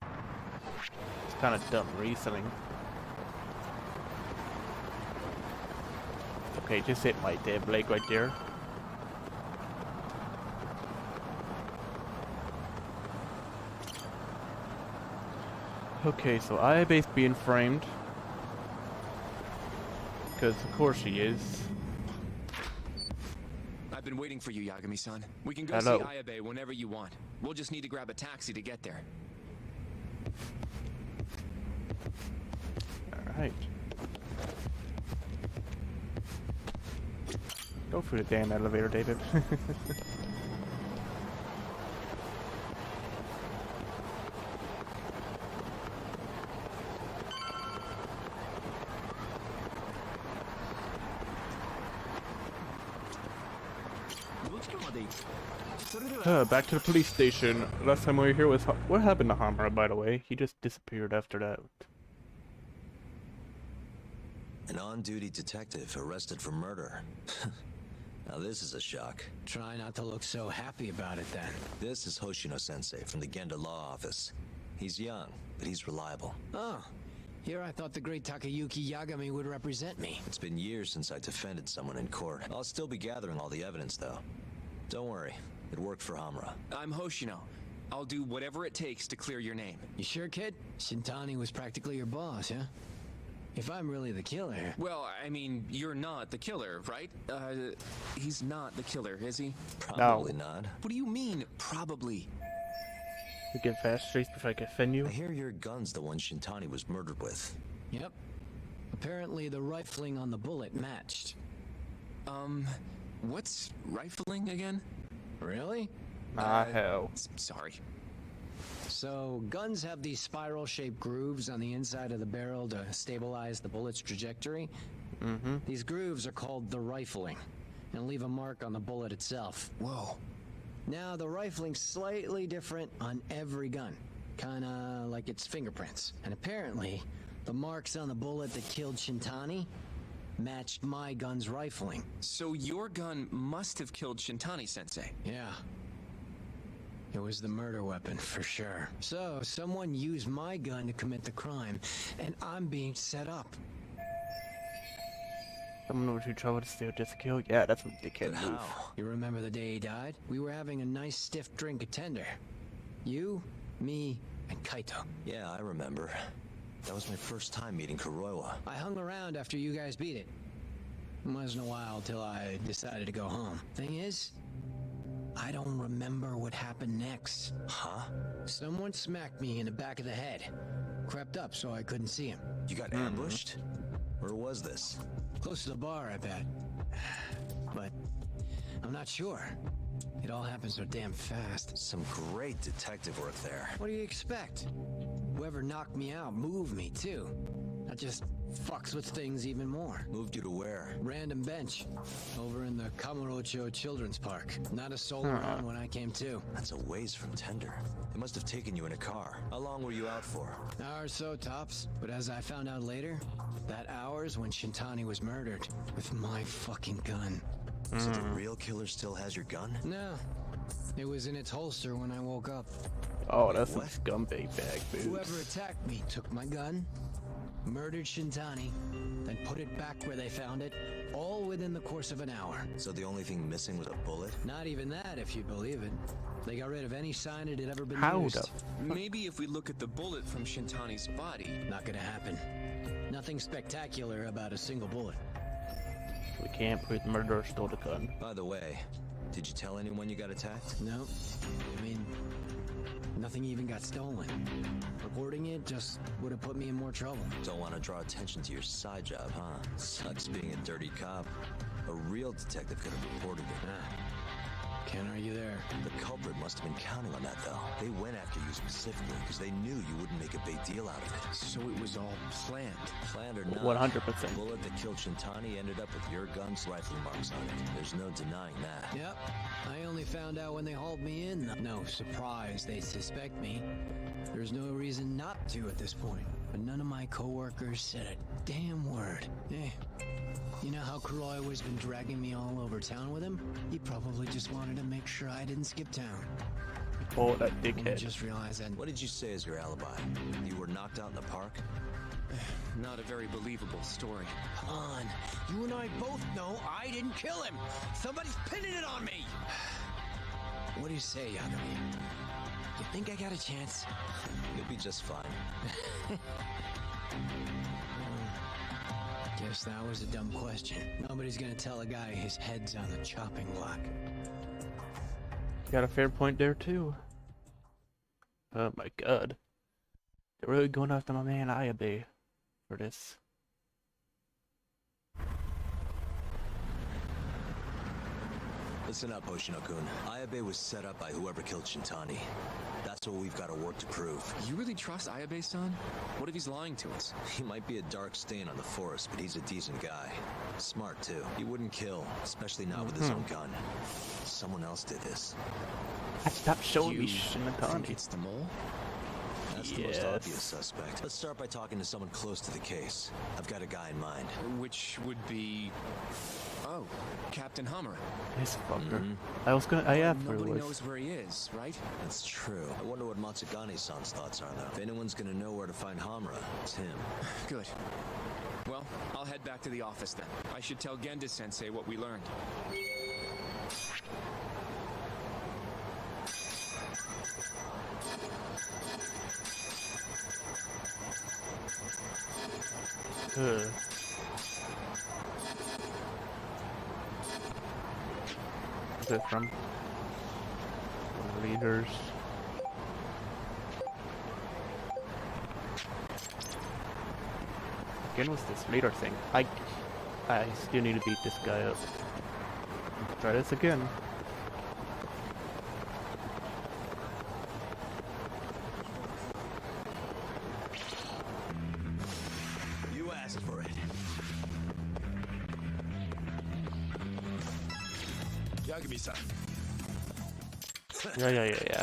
Speaker 1: It's kind of dumb reasoning. Okay, just hit my dead leg right there. Okay, so Ayabe's being framed. Because of course she is.
Speaker 12: I've been waiting for you, Yagami-san. We can go
Speaker 1: Hello.
Speaker 12: see Ayabe whenever you want. We'll just need to grab a taxi to get there.
Speaker 1: Alright. Go through the damn elevator, David. Back to the police station. Last time we were here was... What happened to Hamura, by the way? He just disappeared after that.
Speaker 2: An on-duty detective arrested for murder. Now this is a shock.
Speaker 9: Try not to look so happy about it then.
Speaker 2: This is Hoshino-sensei from the Genda Law Office. He's young, but he's reliable.
Speaker 9: Oh, here I thought the great Takayuki Yagami would represent me.
Speaker 2: It's been years since I defended someone in court. I'll still be gathering all the evidence, though. Don't worry, it worked for Hamura.
Speaker 12: I'm Hoshino. I'll do whatever it takes to clear your name.
Speaker 9: You sure, kid? Shintani was practically your boss, huh? If I'm really the killer...
Speaker 12: Well, I mean, you're not the killer, right? He's not the killer, is he?
Speaker 2: Probably not.
Speaker 12: What do you mean, probably?
Speaker 1: We get fast trace before I can offend you.
Speaker 2: I hear your gun's the one Shintani was murdered with.
Speaker 9: Yep. Apparently the rifling on the bullet matched.
Speaker 12: What's rifling again?
Speaker 9: Really?
Speaker 1: Hell.
Speaker 12: Sorry.
Speaker 9: So, guns have these spiral-shaped grooves on the inside of the barrel to stabilize the bullet's trajectory.
Speaker 1: Mm-hmm.
Speaker 9: These grooves are called the rifling, and leave a mark on the bullet itself.
Speaker 12: Whoa.
Speaker 9: Now, the rifling's slightly different on every gun. Kinda like its fingerprints. And apparently, the marks on the bullet that killed Shintani matched my gun's rifling.
Speaker 12: So your gun must have killed Shintani-sensei.
Speaker 9: Yeah. It was the murder weapon, for sure. So, someone used my gun to commit the crime, and I'm being set up.
Speaker 1: Someone would trouble to steal just to kill? Yeah, that's a dickhead move.
Speaker 9: You remember the day he died? We were having a nice stiff drink at Tender. You, me, and Kaito.
Speaker 2: Yeah, I remember. That was my first time meeting Kuroiwa.
Speaker 9: I hung around after you guys beat it. It wasn't a while till I decided to go home. Thing is, I don't remember what happened next.
Speaker 2: Huh?
Speaker 9: Someone smacked me in the back of the head. Crept up so I couldn't see him.
Speaker 2: You got ambushed? Where was this?
Speaker 9: Close to the bar, I bet. But I'm not sure. It all happened so damn fast.
Speaker 2: Some great detective work there.
Speaker 9: What do you expect? Whoever knocked me out moved me, too. That just fucks with things even more.
Speaker 2: Moved you to where?
Speaker 9: Random bench. Over in the Kamurocho Children's Park. Not a soul around when I came to.
Speaker 2: That's a ways from Tender. They must have taken you in a car. How long were you out for?
Speaker 9: An hour or so, tops. But as I found out later, that hour's when Shintani was murdered. With my fucking gun.
Speaker 2: So the real killer still has your gun?
Speaker 9: No. It was in its holster when I woke up.
Speaker 1: Oh, that's some scumbag bag moves.
Speaker 9: Whoever attacked me took my gun, murdered Shintani, then put it back where they found it, all within the course of an hour.
Speaker 2: So the only thing missing was a bullet?
Speaker 9: Not even that, if you believe it. They got rid of any sign it had ever been
Speaker 1: How
Speaker 9: used.
Speaker 12: Maybe if we look at the bullet from Shintani's body.
Speaker 9: Not gonna happen. Nothing spectacular about a single bullet.
Speaker 1: We can't prove the murderer stole the gun.
Speaker 2: By the way, did you tell anyone you got attacked?
Speaker 9: No. I mean, nothing even got stolen. Reporting it just would have put me in more trouble.
Speaker 2: Don't want to draw attention to your side job, huh? Sucks being a dirty cop. A real detective could have reported it.
Speaker 9: Can't argue there.
Speaker 2: The culprit must have been counting on that, though. They went after you specifically because they knew you wouldn't make a big deal out of it.
Speaker 12: So it was all planned.
Speaker 2: Planned or not,
Speaker 1: 100%.
Speaker 2: The bullet that killed Shintani ended up with your gun's rifling marks on it. There's no denying that.
Speaker 9: Yep. I only found out when they hauled me in. No surprise they suspect me. There's no reason not to at this point. But none of my coworkers said a damn word. You know how Kuroiwa's been dragging me all over town with him? He probably just wanted to make sure I didn't skip town.
Speaker 1: Oh, that
Speaker 9: I
Speaker 1: dickhead.
Speaker 9: just realized that.
Speaker 2: What did you say as your alibi? You were knocked out in the park?
Speaker 12: Not a very believable story.
Speaker 9: Come on. You and I both know I didn't kill him. Somebody's pinning it on me. What do you say, Yagami? You think I got a chance?
Speaker 2: You'll be just fine.
Speaker 9: Guess that was a dumb question. Nobody's gonna tell a guy his head's on the chopping block.
Speaker 1: Got a fair point there, too. Oh my god. They're really going after my man Ayabe for this.
Speaker 2: Listen up, Hoshino-kun. Ayabe was set up by whoever killed Shintani. That's what we've got to work to prove.
Speaker 12: You really trust Ayabe-san? What if he's lying to us?
Speaker 2: He might be a dark stain on the force, but he's a decent guy. Smart, too. He wouldn't kill, especially not with his own gun. Someone else did this.
Speaker 1: Stop showing me
Speaker 12: You
Speaker 1: Shinatani.
Speaker 12: think it's the mole?
Speaker 2: That's the most obvious suspect. Let's start by talking to someone close to the case. I've got a guy in mind.
Speaker 12: Which would be... Oh, Captain Hamura.
Speaker 1: This fucker. I was gonna. I asked where he
Speaker 12: Nobody
Speaker 1: was.
Speaker 12: knows where he is, right?
Speaker 2: That's true. I wonder what Matsugane-san's thoughts are, though. If anyone's gonna know where to find Hamura, it's him.
Speaker 12: Good. Well, I'll head back to the office then. I should tell Genda-sensei what we learned.
Speaker 1: Where's it from? Leaders. Again, what's this leader thing? I still need to beat this guy up. Try this again.
Speaker 2: You asked for it.
Speaker 13: Yagami-san.
Speaker 1: Yeah.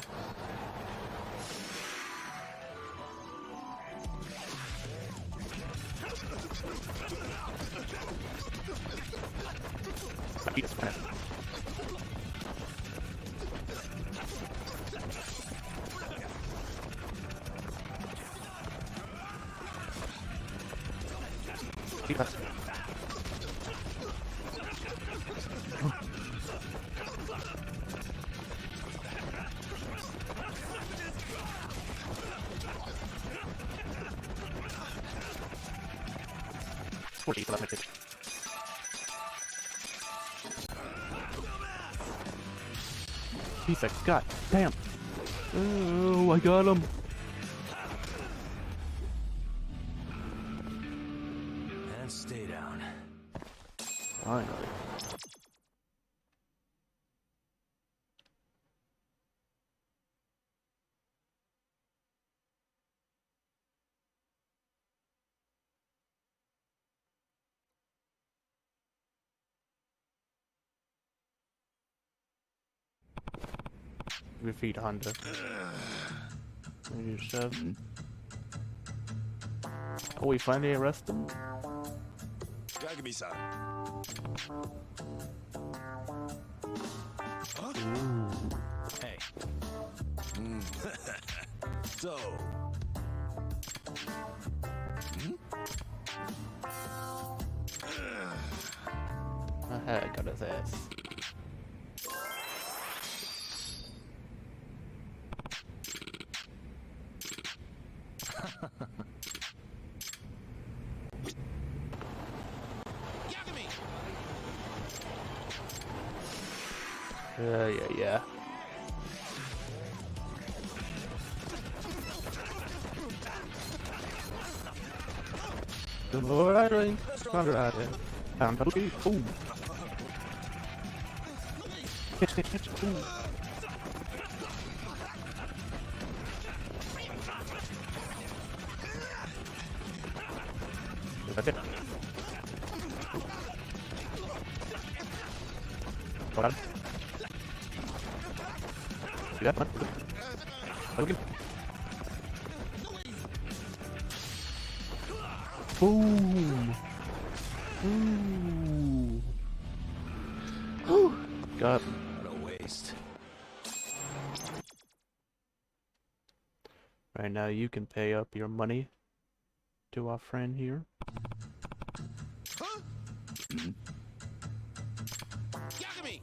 Speaker 1: He's like, God damn. Oh, I got him.
Speaker 2: And stay down.
Speaker 1: Finally. Defeat Honda. Maybe shove. Oh, we finally arrest him.
Speaker 2: Yagami-san. Huh? Hey. So.
Speaker 1: I got his ass. Yeah. The more I drink, the stronger I get. I'm totally cool. Catch. Ooh. That's it. Got him. See that one? Look at him. Boom! Ooh! Whew! Got him.
Speaker 2: What a waste.
Speaker 1: Right now, you can pay up your money to our friend here.
Speaker 2: Huh?
Speaker 12: Yagami!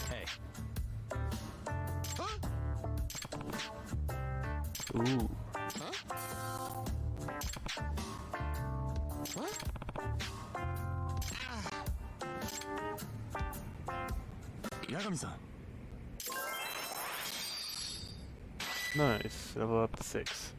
Speaker 2: Hey.
Speaker 1: Ooh.
Speaker 2: Yagami-san.
Speaker 1: Nice. Level up to 6.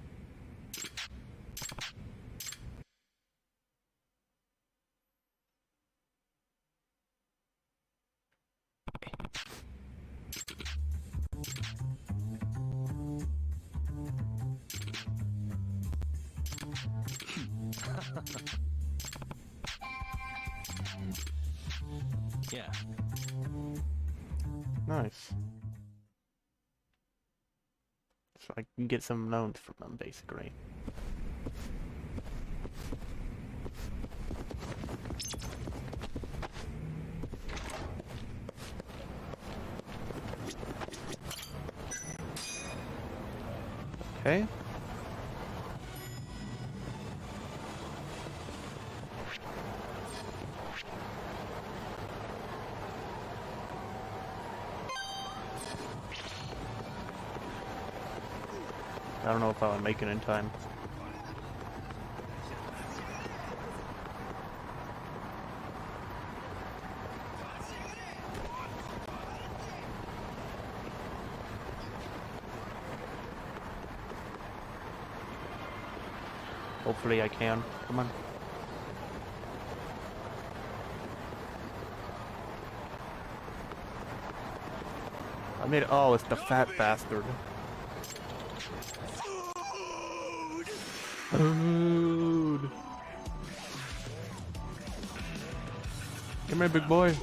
Speaker 2: Yeah.
Speaker 1: Nice. So I can get some loans from them, basically. Okay. I don't know if I'll make it in time. Hopefully I can. Come on. I made it. Oh, it's the fat bastard. Come here, big boy.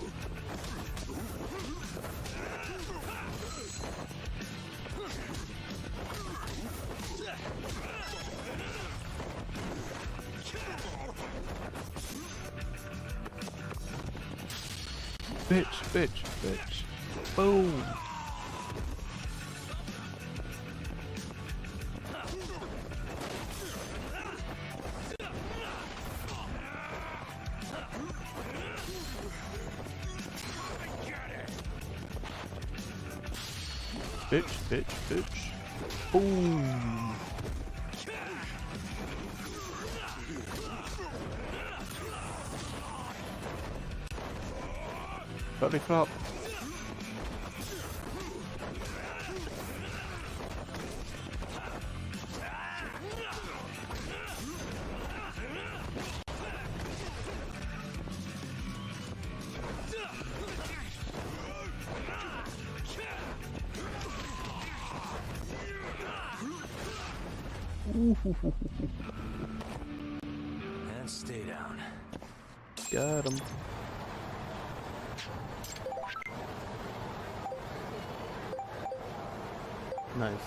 Speaker 1: Bitch, bitch, bitch. Boom. Bitch, bitch, bitch. Boom. Belly flop.
Speaker 2: And stay down.
Speaker 1: Got him. Nice.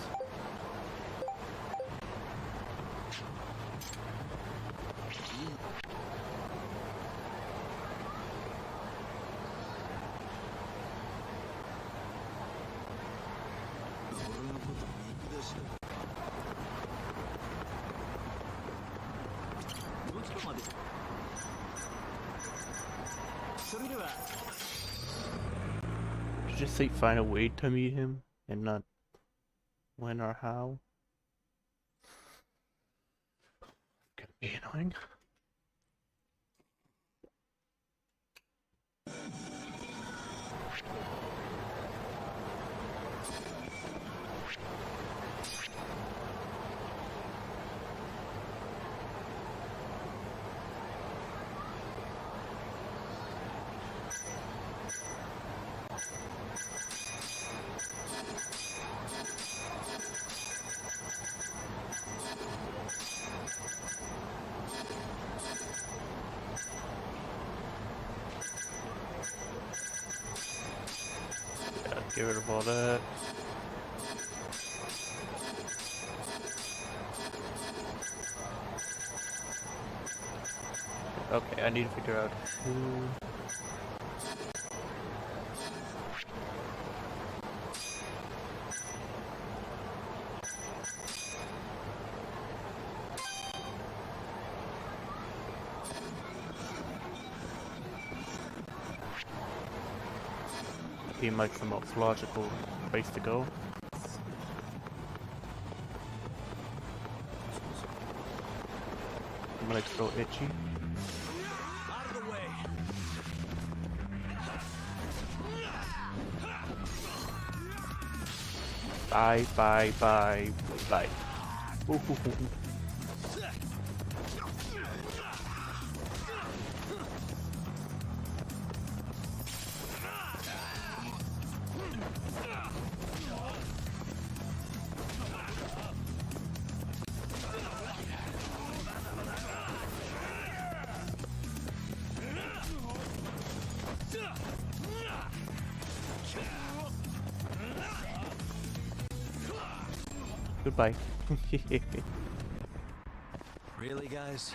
Speaker 1: Did you just say find a way to meet him and not when or how? Gonna be annoying. Get rid of all that. Okay, I need to figure out who... Seems like the most logical place to go. My leg's so itchy.
Speaker 2: Out of the way.
Speaker 1: Bye, bye, bye, bye. Ooh, ooh, ooh, ooh. Goodbye.
Speaker 2: Really, guys?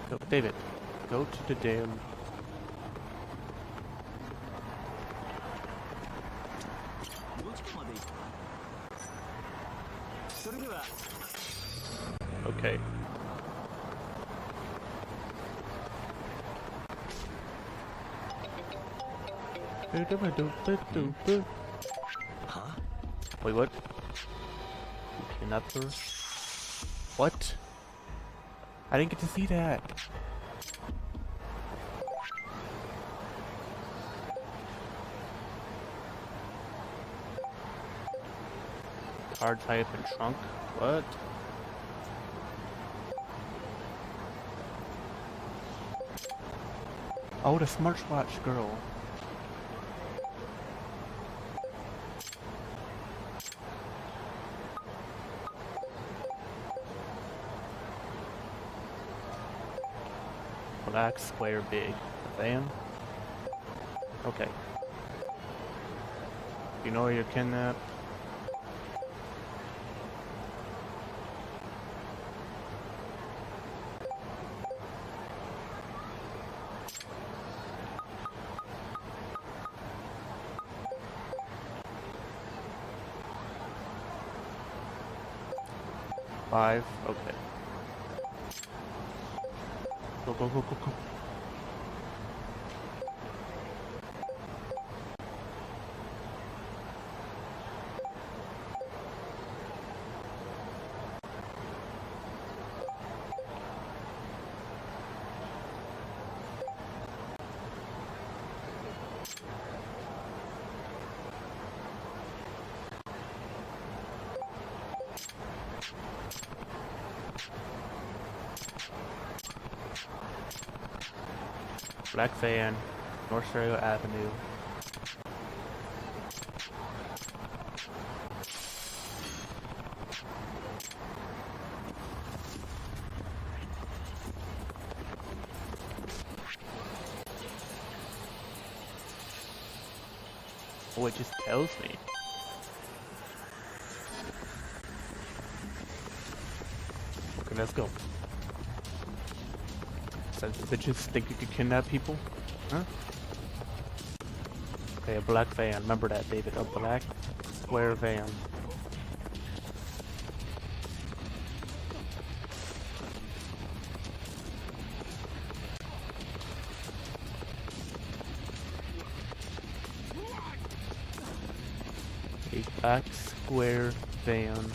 Speaker 1: Go, David. Go to the damn... Okay.
Speaker 2: Huh?
Speaker 1: Wait, what? Another? What? I didn't get to see that. Card type and trunk? What? Oh, the smartwatch girl. Black square big. Van? Okay. You know you're kidnapped? Five, okay. Go, go, go, go, go. Black van, North Stereo Avenue. Oh, it just tells me. Okay, let's go. Sons of bitches think you can kidnap people? Huh? Okay, a black van. Remember that, David. A black square van. A black square van.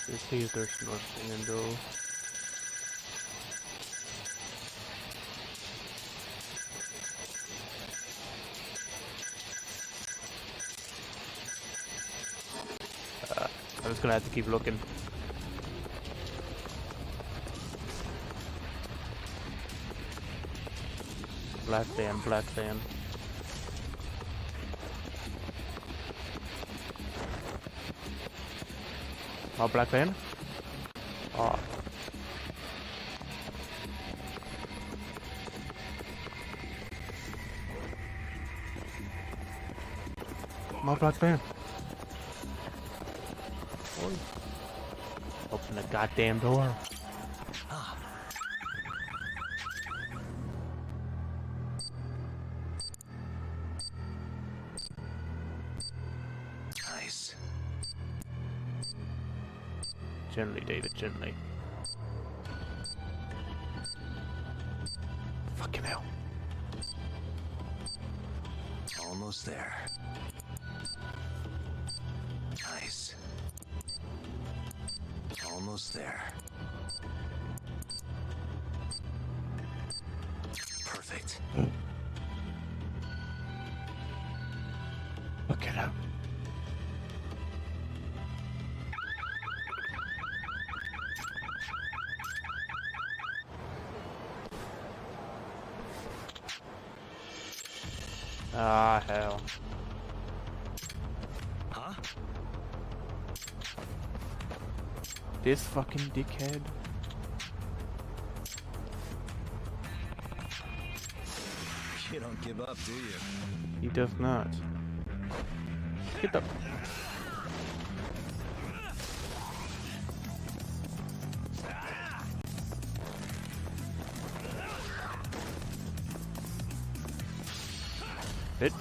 Speaker 1: Let's see if there's nothing in though. I'm just gonna have to keep looking. Black van, black van. Oh, black van? Oh. My black van. Oi. Open the goddamn door. Ah.
Speaker 2: Nice.
Speaker 1: Gently, David, gently. Fucking hell.
Speaker 2: Almost there. Nice. Almost there. Perfect.
Speaker 1: Look it up. Ah, hell.
Speaker 2: Huh?
Speaker 1: This fucking dickhead.
Speaker 2: You don't give up, do you?
Speaker 1: He does not. Get the... bitch.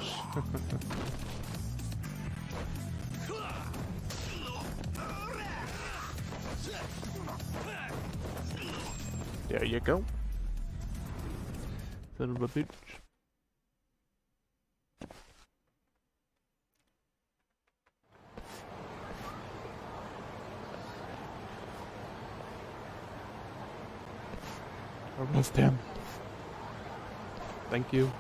Speaker 1: There you go. Son of a bitch. Arrest him. Thank you.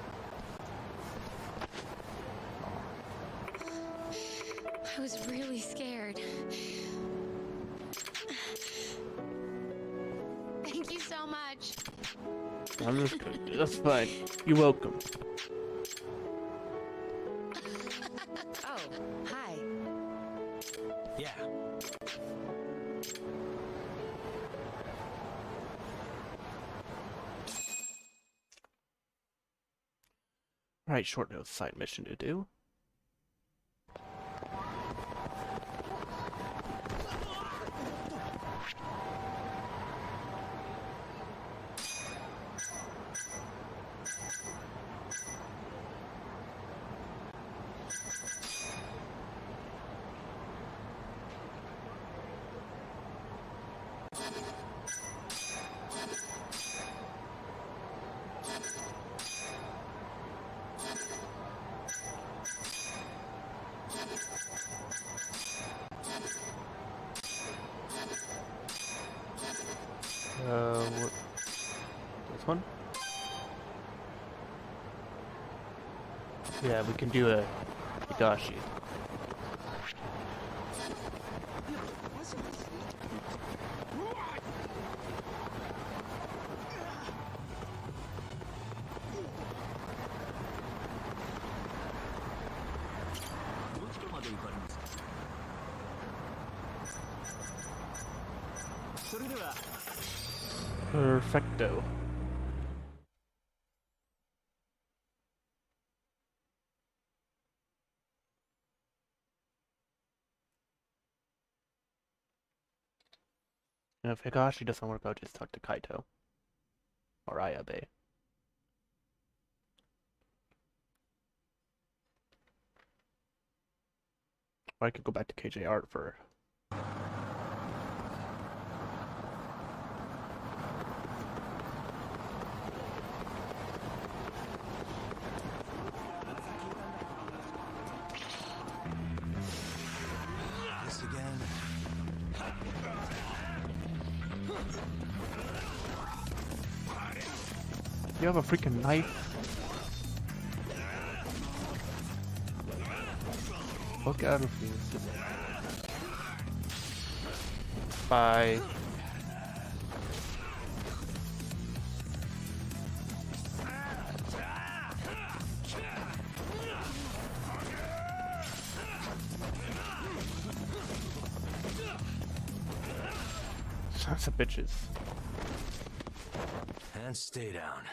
Speaker 4: I was really scared. Thank you so much.
Speaker 1: Understood. That's fine. You're welcome.
Speaker 3: Oh, hi.
Speaker 2: Yeah.
Speaker 1: Right, short note side mission to do. What? This one? Yeah, we can do a Higashi. Perfecto. And if Higashi doesn't work out, just talk to Kaito. Or Ayabe. Or I could go back to KJ Art for...
Speaker 2: This again.
Speaker 1: You have a freaking knife? Look out of here. Bye. Sons of bitches.
Speaker 2: And stay down.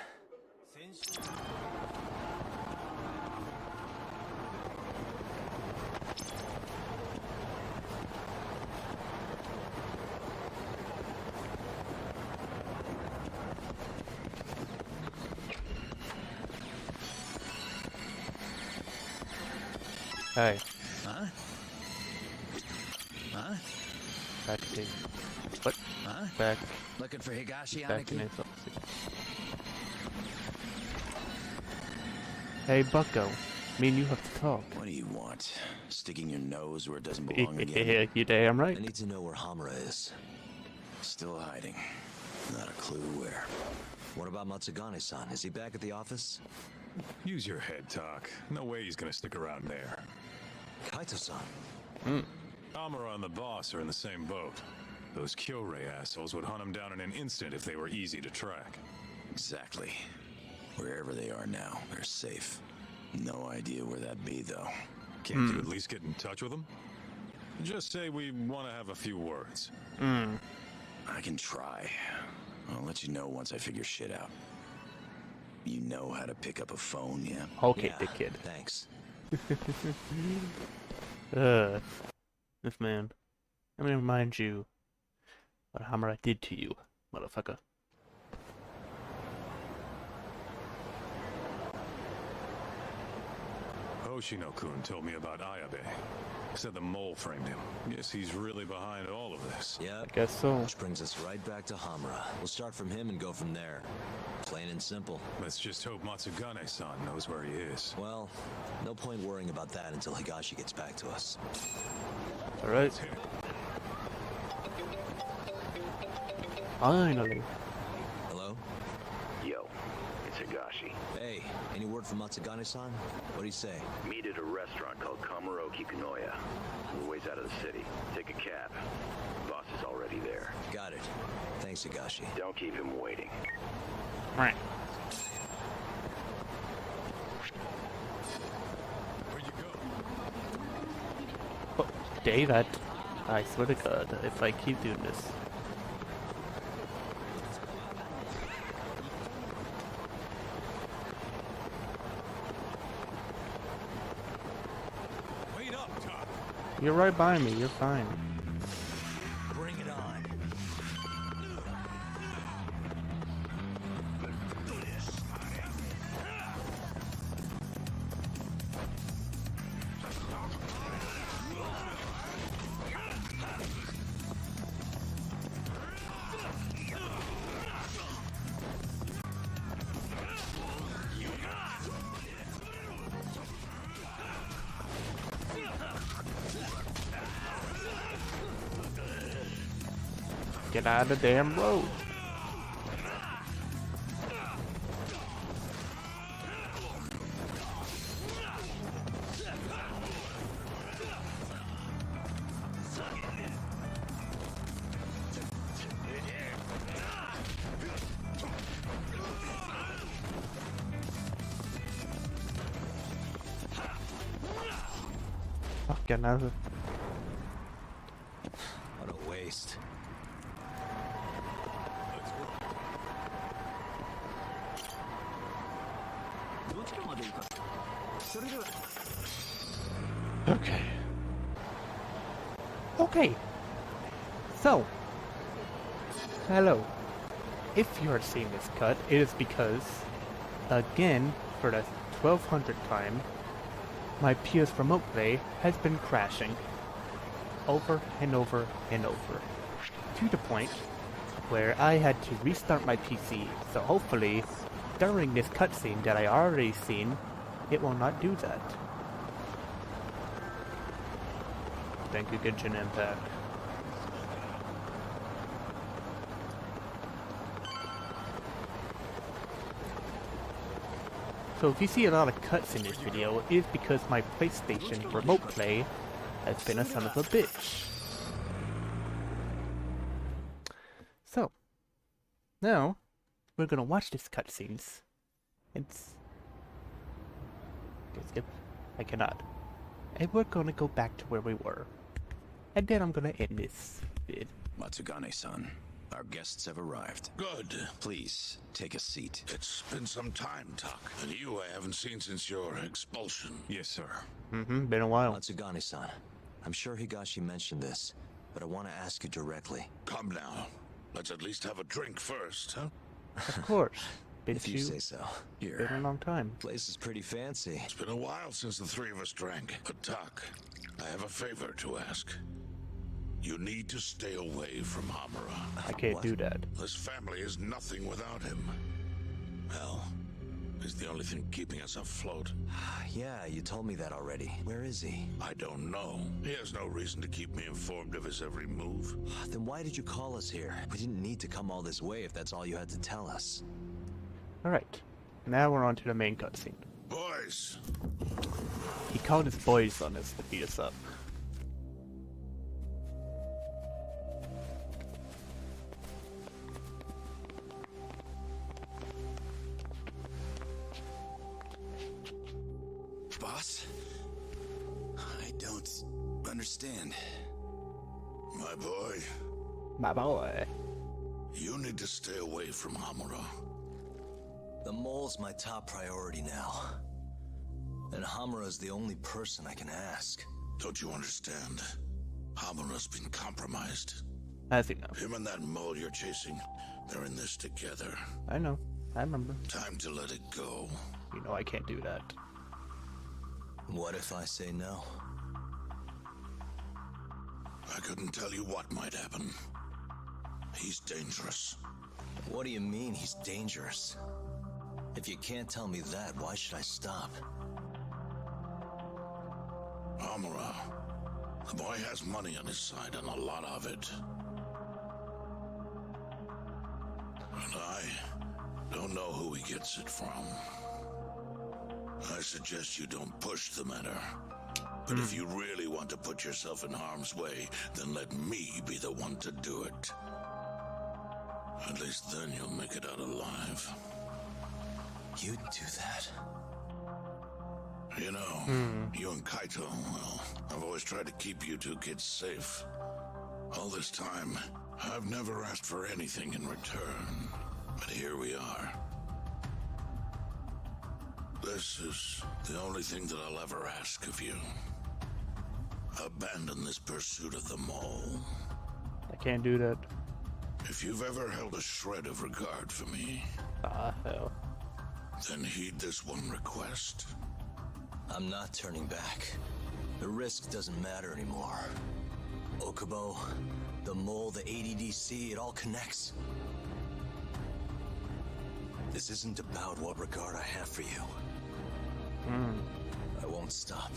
Speaker 1: Hey.
Speaker 2: Huh? Huh?
Speaker 1: Back to what?
Speaker 2: Huh?
Speaker 1: Back.
Speaker 2: Looking for Higashi,
Speaker 1: Back to
Speaker 2: Aniki?
Speaker 1: myself. Hey, Bucko. Me and you have to talk.
Speaker 2: What do you want? Sticking your nose where it doesn't belong again?
Speaker 1: Yeah, you damn right.
Speaker 2: I need to know where Hamura is. Still hiding. Not a clue where. What about Matsugane-san? Is he back at the office?
Speaker 8: Use your head, Talk. No way he's gonna stick around there.
Speaker 2: Kaito-san.
Speaker 8: Amara and the boss are in the same boat. Those Kyorei assholes would hunt him down in an instant if they were easy to track.
Speaker 2: Exactly. Wherever they are now, they're safe. No idea where that'd be, though.
Speaker 8: Can't you at least get in touch with them? Just say we want to have a few words.
Speaker 2: I can try. I'll let you know once I figure shit out. You know how to pick up a phone, yeah?
Speaker 1: Okay,
Speaker 2: yeah,
Speaker 1: dick kid.
Speaker 2: Thanks.
Speaker 1: This man. Let me remind you what Hamura did to you, motherfucker.
Speaker 13: Hoshino-kun told me about Ayabe. Said the mole framed him. Guess he's really behind all of this.
Speaker 2: Yeah,
Speaker 1: I guess so.
Speaker 2: which brings us right back to Hamura. We'll start from him and go from there. Plain and simple.
Speaker 13: Let's just hope Matsugane-san knows where he is.
Speaker 2: Well, no point worrying about that until Higashi gets back to us.
Speaker 1: Alright. Finally.
Speaker 2: Hello?
Speaker 11: Yo, it's Higashi.
Speaker 2: Hey, any word from Matsugane-san? What'd he say?
Speaker 11: Meet at a restaurant called Kamuroki Kanoya. A ways out of the city. Take a cab. Boss is already there.
Speaker 2: Got it. Thanks, Higashi.
Speaker 11: Don't keep him waiting.
Speaker 1: Right.
Speaker 13: Where'd you go?
Speaker 1: Oh, David, I swear to God, if I keep doing this.
Speaker 13: Wait up, Doc.
Speaker 1: You're right by me, you're fine.
Speaker 2: Bring it on.
Speaker 1: Get out of the damn road. Fucking hell.
Speaker 2: What a waste.
Speaker 1: Okay. Okay. So, hello. If you are seeing this cut, it is because, again, for the 1200th time, my PS Remote Play has been crashing. Over and over and over. To the point where I had to restart my PC, so hopefully, during this cutscene that I already seen, it will not do that. Thank you, Genshin Impact. So if you see a lot of cuts in this video, it is because my PlayStation Remote Play has been a son of a bitch. So, now, we're gonna watch this cutscenes. It's... Okay, skip. I cannot. And we're gonna go back to where we were. And then I'm gonna end this vid.
Speaker 2: Matsugane-san, our guests have arrived.
Speaker 14: Good.
Speaker 2: Please, take a seat.
Speaker 14: It's been some time, Tuck. And you I haven't seen since your expulsion.
Speaker 13: Yes, sir.
Speaker 1: Been a while.
Speaker 2: Matsugane-san, I'm sure Higashi mentioned this, but I want to ask you directly.
Speaker 14: Come now. Let's at least have a drink first, huh?
Speaker 1: Of course. Been
Speaker 2: If you say so. Here.
Speaker 1: Been a long time.
Speaker 2: Place is pretty fancy.
Speaker 14: It's been a while since the three of us drank. But Tuck, I have a favor to ask. You need to stay away from Hamura.
Speaker 1: I can't do that.
Speaker 14: This family is nothing without him. Well, he's the only thing keeping us afloat.
Speaker 2: Yeah, you told me that already. Where is he?
Speaker 14: I don't know. He has no reason to keep me informed of his every move.
Speaker 2: Then why did you call us here? We didn't need to come all this way if that's all you had to tell us.
Speaker 1: Alright. Now we're on to the main cutscene.
Speaker 14: Boys!
Speaker 1: He called his boys on us to beat us up.
Speaker 14: Boss? I don't understand. My boy.
Speaker 1: My boy.
Speaker 14: You need to stay away from Hamura.
Speaker 2: The mole's my top priority now. And Hamura's the only person I can ask.
Speaker 14: Don't you understand? Hamura's been compromised.
Speaker 1: As you know.
Speaker 14: Him and that mole you're chasing, they're in this together.
Speaker 1: I know. I remember.
Speaker 14: Time to let it go.
Speaker 1: You know I can't do that.
Speaker 2: What if I say no?
Speaker 14: I couldn't tell you what might happen. He's dangerous.
Speaker 2: What do you mean he's dangerous? If you can't tell me that, why should I stop?
Speaker 14: Amara. The boy has money on his side and a lot of it. And I don't know who he gets it from. I suggest you don't push the matter. But if you really want to put yourself in harm's way, then let me be the one to do it. At least then you'll make it out alive.
Speaker 2: You'd do that?
Speaker 14: You know, you and Kaito, well, I've always tried to keep you two kids safe. All this time, I've never asked for anything in return. But here we are. This is the only thing that I'll ever ask of you. Abandon this pursuit of the mole.
Speaker 1: I can't do that.
Speaker 14: If you've ever held a shred of regard for me,
Speaker 1: Hell.
Speaker 14: then heed this one request.
Speaker 2: I'm not turning back. The risk doesn't matter anymore. Okubo, the mole, the ADDC, it all connects. This isn't about what regard I have for you. I won't stop.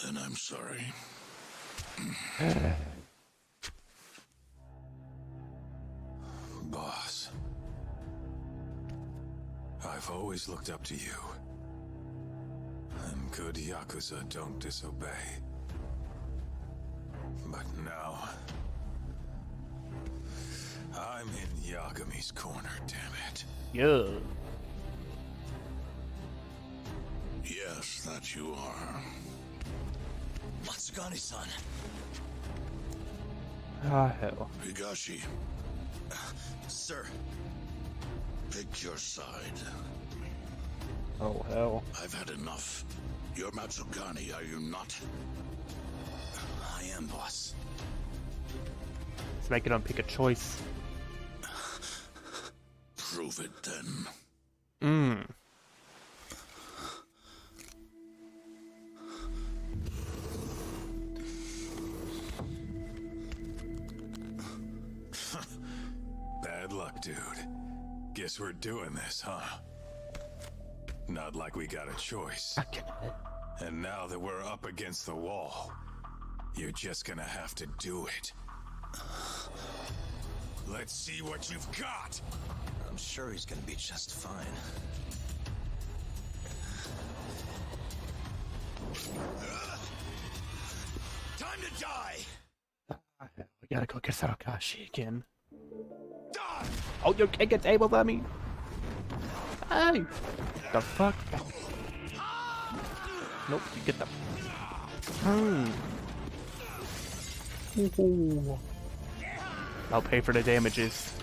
Speaker 14: Then I'm sorry.
Speaker 13: Boss. I've always looked up to you. And good Yakuza don't disobey. But now... I'm in Yagami's corner, damn it.
Speaker 1: Yeah.
Speaker 14: Yes, that you are.
Speaker 2: Matsugani-san.
Speaker 1: Hell.
Speaker 14: Higashi,
Speaker 2: Sir.
Speaker 14: pick your side.
Speaker 1: Oh, hell.
Speaker 14: I've had enough. You're Matsugani, are you not?
Speaker 2: I am, boss.
Speaker 1: Let's make it pick a choice.
Speaker 14: Prove it then.
Speaker 13: Bad luck, dude. Guess we're doing this, huh? Not like we got a choice. And now that we're up against the wall, you're just gonna have to do it. Let's see what you've got!
Speaker 2: I'm sure he's gonna be just fine.
Speaker 14: Time to die!
Speaker 1: We gotta go get Sarakashi again. Oh, you can't get tables on me! Hey! The fuck? Nope, you get the... Ooh. I'll pay for the damages.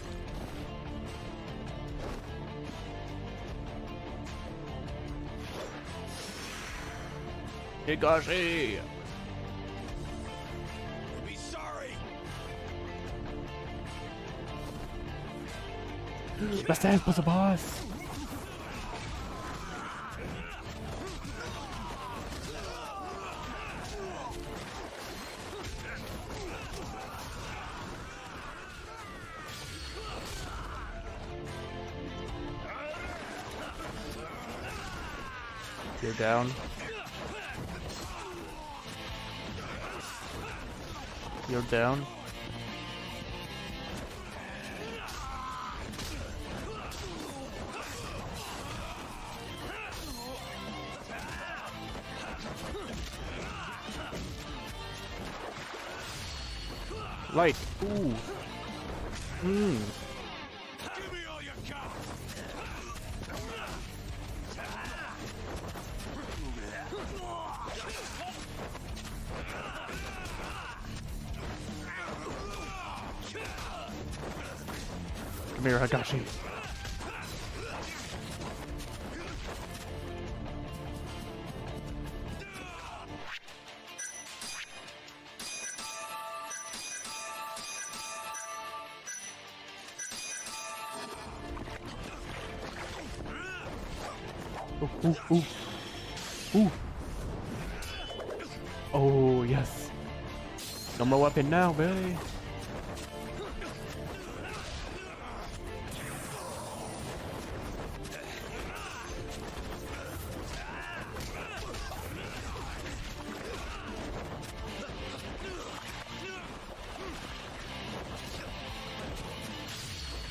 Speaker 1: Higashi!
Speaker 14: Be sorry!
Speaker 1: Best ass was a boss! You're down. You're down. Light. Ooh.
Speaker 14: Give me all you got!
Speaker 1: Come here, Higashi. Ooh. Oh, yes. No more weapon now, baby.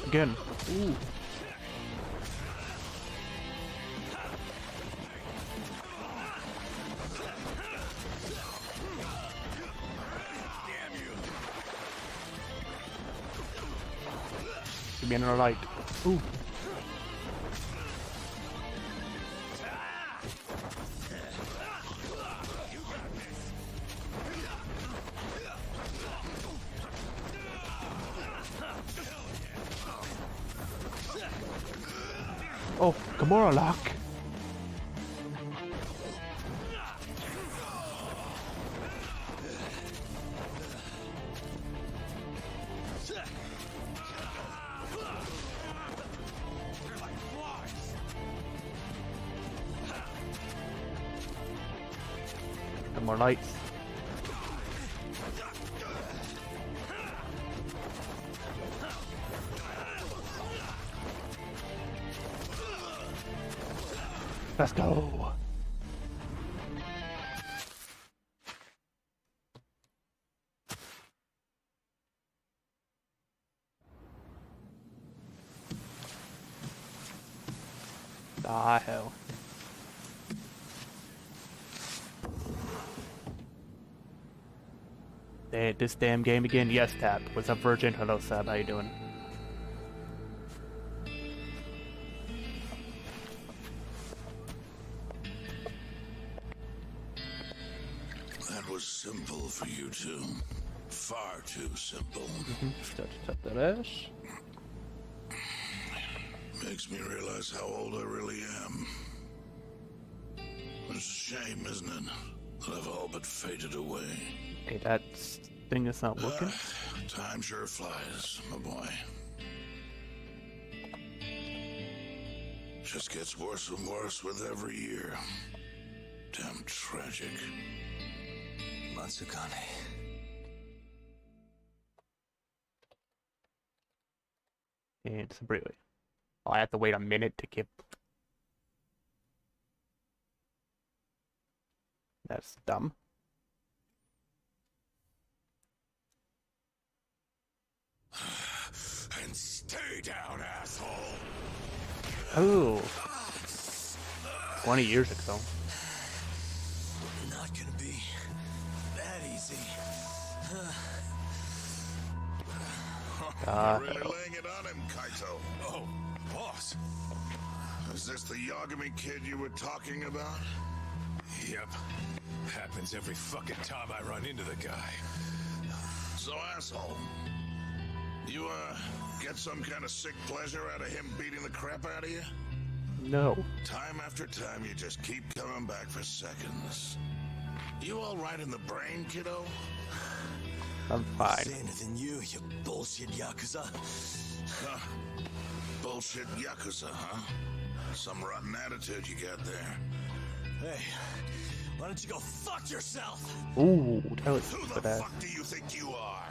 Speaker 1: Again. Ooh. Give me another light. Ooh. Oh, Gamora lock. And more lights. Let's go. Ah, hell. Hey, this damn game again? Yes, Tap. What's up, Virgin? Hello, Sab. How you doing?
Speaker 14: That was simple for you two. Far too simple.
Speaker 1: Tap that ass.
Speaker 14: Makes me realize how old I really am. It's a shame, isn't it, that I've all but faded away.
Speaker 1: Okay, that thing is not working.
Speaker 14: Time sure flies, my boy. Just gets worse and worse with every year. Damn tragic.
Speaker 2: Matsukane.
Speaker 1: And it's really. Oh, I have to wait a minute to get. That's dumb.
Speaker 14: And stay down, asshole.
Speaker 1: Oh. 20 years ago.
Speaker 2: Not gonna be that easy.
Speaker 14: You're really laying it on him, Kaito.
Speaker 13: Oh, boss.
Speaker 14: Is this the Yagami kid you were talking about?
Speaker 13: Yep. Happens every fucking time I run into the guy.
Speaker 14: So, asshole, you, get some kind of sick pleasure out of him beating the crap out of you?
Speaker 1: No.
Speaker 14: Time after time, you just keep coming back for seconds. You all right in the brain, kiddo?
Speaker 1: I'm fine.
Speaker 2: Saner than you bullshit Yakuza.
Speaker 14: Huh. Bullshit Yakuza, huh? Some rotten attitude you got there.
Speaker 2: Hey, why don't you go fuck yourself?
Speaker 1: Ooh, that was
Speaker 14: Who
Speaker 1: for
Speaker 14: the
Speaker 1: that.
Speaker 14: fuck do you think you are?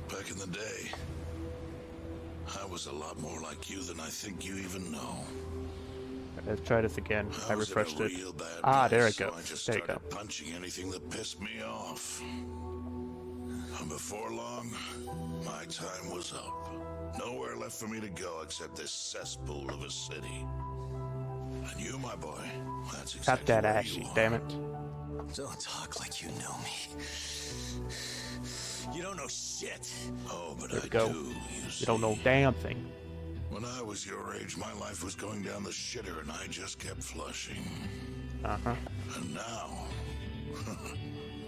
Speaker 14: Back in the day, I was a lot more like you than I think you even know.
Speaker 1: Let's try this again. I
Speaker 14: was
Speaker 1: refreshed
Speaker 14: in a
Speaker 1: it.
Speaker 14: real bad
Speaker 1: Ah,
Speaker 14: place,
Speaker 1: there it
Speaker 14: so
Speaker 1: goes.
Speaker 14: I just
Speaker 1: There you
Speaker 14: started
Speaker 1: go.
Speaker 14: punching anything that pissed me off. And before long, my time was up. Nowhere left for me to go except this cesspool of a city. And you, my boy, that's
Speaker 1: Tap
Speaker 14: exactly
Speaker 1: that
Speaker 14: where
Speaker 1: ass,
Speaker 14: you
Speaker 1: you
Speaker 14: are.
Speaker 1: damn it.
Speaker 2: Don't talk like you know me. You don't know shit.
Speaker 14: Oh, but
Speaker 1: There
Speaker 14: I
Speaker 1: we go.
Speaker 14: do,
Speaker 1: You don't know damn thing.
Speaker 14: When I was your age, my life was going down the shitter and I just kept flushing.
Speaker 1: Uh-huh.
Speaker 14: And now,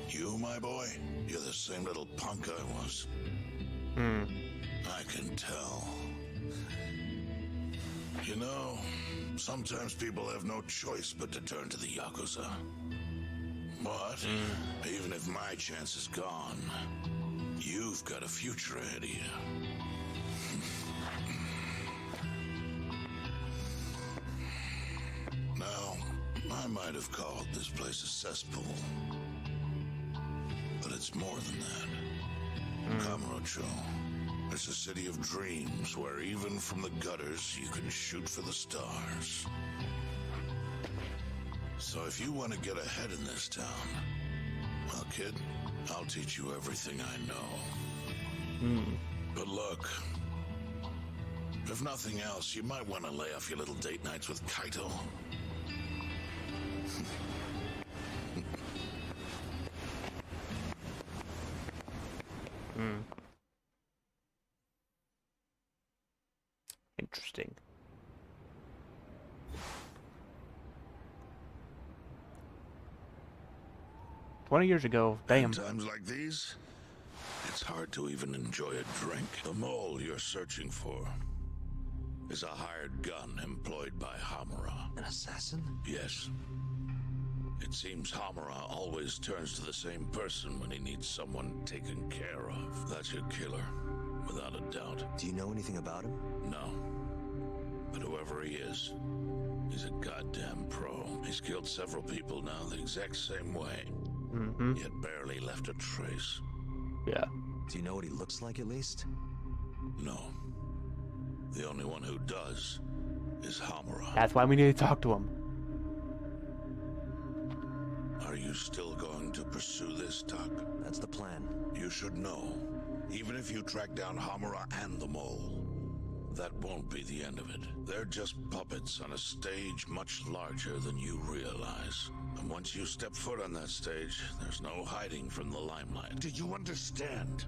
Speaker 14: you, my boy, you're the same little punk I was.
Speaker 1: Hmm.
Speaker 14: I can tell. You know, sometimes people have no choice but to turn to the Yakuza. But, even if my chance is gone, You've got a future ahead of you. Now, I might have called this place a cesspool, but it's more than that. Kamurocho. It's a city of dreams where even from the gutters you can shoot for the stars. So if you want to get ahead in this town, well, kid, I'll teach you everything I know. But look, if nothing else, you might want to lay off your little date nights with Kaito.
Speaker 1: Interesting. $20 ago, damn.
Speaker 14: In times like these, it's hard to even enjoy a drink. The mole you're searching for is a hired gun employed by Hamura.
Speaker 2: An assassin?
Speaker 14: Yes. It seems Hamura always turns to the same person when he needs someone taken care of. That's your killer, without a doubt.
Speaker 2: Do you know anything about him?
Speaker 14: No. But whoever he is, he's a goddamn pro. He's killed several people now the exact same way. Yet barely left a trace.
Speaker 1: Yeah.
Speaker 2: Do you know what he looks like, at least?
Speaker 14: No. The only one who does is Hamura.
Speaker 1: That's why we need to talk to him.
Speaker 14: Are you still going to pursue this, Tak?
Speaker 2: That's the plan.
Speaker 14: You should know, even if you track down Hamura and the mole, that won't be the end of it. They're just puppets on a stage much larger than you realize. And once you step foot on that stage, there's no hiding from the limelight. Do you understand?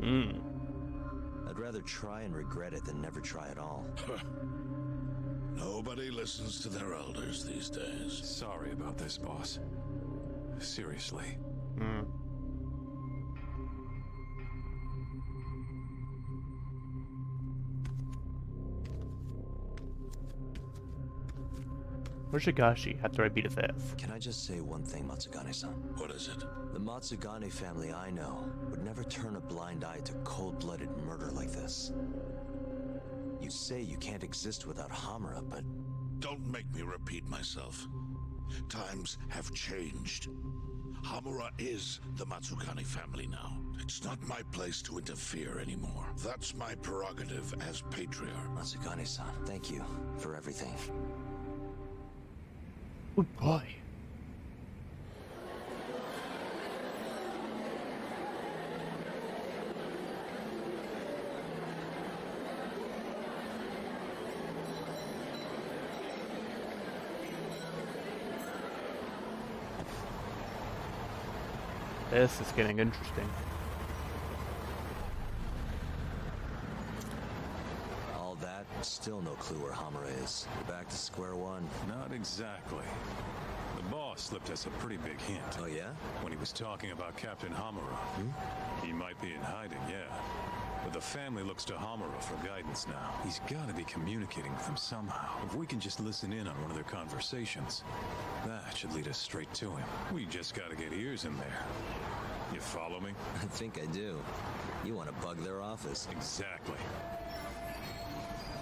Speaker 2: I'd rather try and regret it than never try at all.
Speaker 14: Nobody listens to their elders these days.
Speaker 13: Sorry about this, boss. Seriously.
Speaker 1: Where's Shigashi after I beat his ass?
Speaker 2: Can I just say one thing, Matsugane-san?
Speaker 14: What is it?
Speaker 2: The Matsugane family I know would never turn a blind eye to cold-blooded murder like this. You say you can't exist without Hamura, but...
Speaker 14: Don't make me repeat myself. Times have changed. Hamura is the Matsugane family now. It's not my place to interfere anymore. That's my prerogative as patriarch.
Speaker 2: Matsugane-san, thank you for everything.
Speaker 1: Good boy. This is getting interesting.
Speaker 2: All that, still no clue where Hamura is. We're back to square one.
Speaker 13: Not exactly. The boss slipped us a pretty big hint.
Speaker 2: Oh, yeah?
Speaker 13: When he was talking about Captain Hamura. He might be in hiding, yeah. But the family looks to Hamura for guidance now. He's got to be communicating with them somehow. If we can just listen in on one of their conversations, that should lead us straight to him. We just got to get ears in there. You follow me?
Speaker 2: I think I do. You want to bug their office.
Speaker 13: Exactly.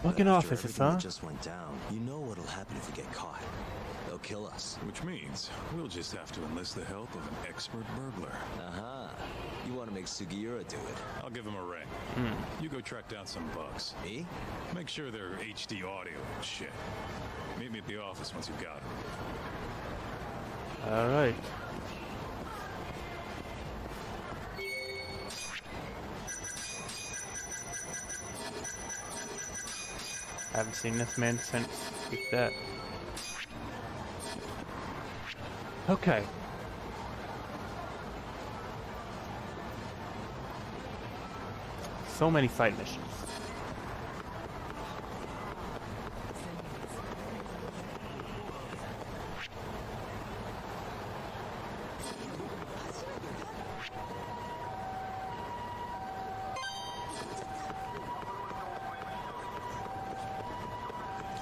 Speaker 1: Fucking offices, huh?
Speaker 2: Just went down. You know what'll happen if we get caught. They'll kill us.
Speaker 13: Which means we'll just have to enlist the help of an expert burglar.
Speaker 2: Uh-huh. You want to make Sugiura do it?
Speaker 13: I'll give him a ring. You go track down some bugs.
Speaker 2: Me?
Speaker 13: Make sure they're HD audio and shit. Meet me at the office once you've got them.
Speaker 1: Alright. I haven't seen this man since that. Okay. So many side missions.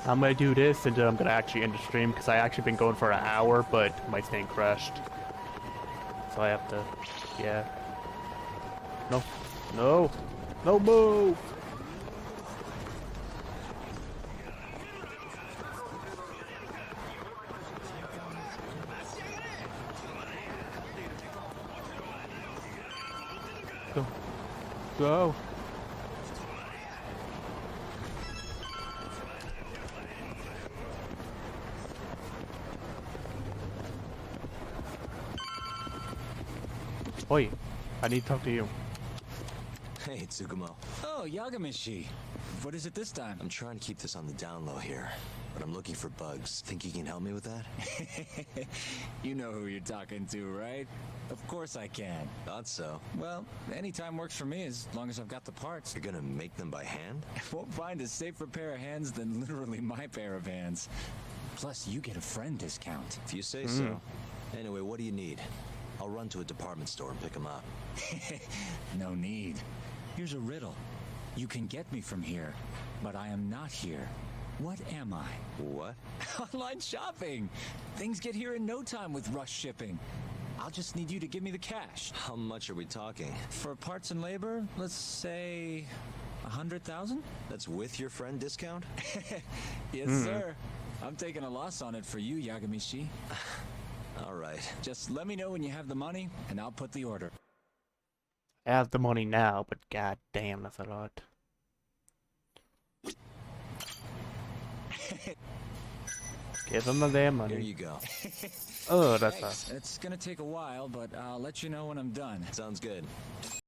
Speaker 1: I'm gonna do this and then I'm gonna actually end the stream because I actually been going for an hour, but my thing crashed. So I have to, yeah. No. No. No move. Go. Go. Oi, I need to talk to you.
Speaker 2: Hey, Tsukumo.
Speaker 15: Oh, Yagamishi. What is it this time?
Speaker 2: I'm trying to keep this on the down low here, but I'm looking for bugs. Think you can help me with that?
Speaker 15: You know who you're talking to, right? Of course I can.
Speaker 2: Thought so.
Speaker 15: Well, anytime works for me as long as I've got the parts.
Speaker 2: You're gonna make them by hand?
Speaker 15: Won't find a safer pair of hands than literally my pair of hands. Plus, you get a friend discount.
Speaker 2: If you say so. Anyway, what do you need? I'll run to a department store and pick them up.
Speaker 15: No need. Here's a riddle. You can get me from here, but I am not here. What am I?
Speaker 2: What?
Speaker 15: Online shopping. Things get here in no time with rush shipping. I'll just need you to give me the cash.
Speaker 2: How much are we talking?
Speaker 15: For parts and labor, let's say 100,000?
Speaker 2: That's with your friend discount?
Speaker 15: Yes, sir. I'm taking a loss on it for you, Yagamishi.
Speaker 2: All right.
Speaker 15: Just let me know when you have the money, and I'll put the order.
Speaker 1: I have the money now, but god damn, that's a lot. Give them the damn money.
Speaker 2: Here you go.
Speaker 1: Oh, that's
Speaker 15: Thanks. It's gonna take a while, but I'll let you know when I'm done.
Speaker 2: Sounds good.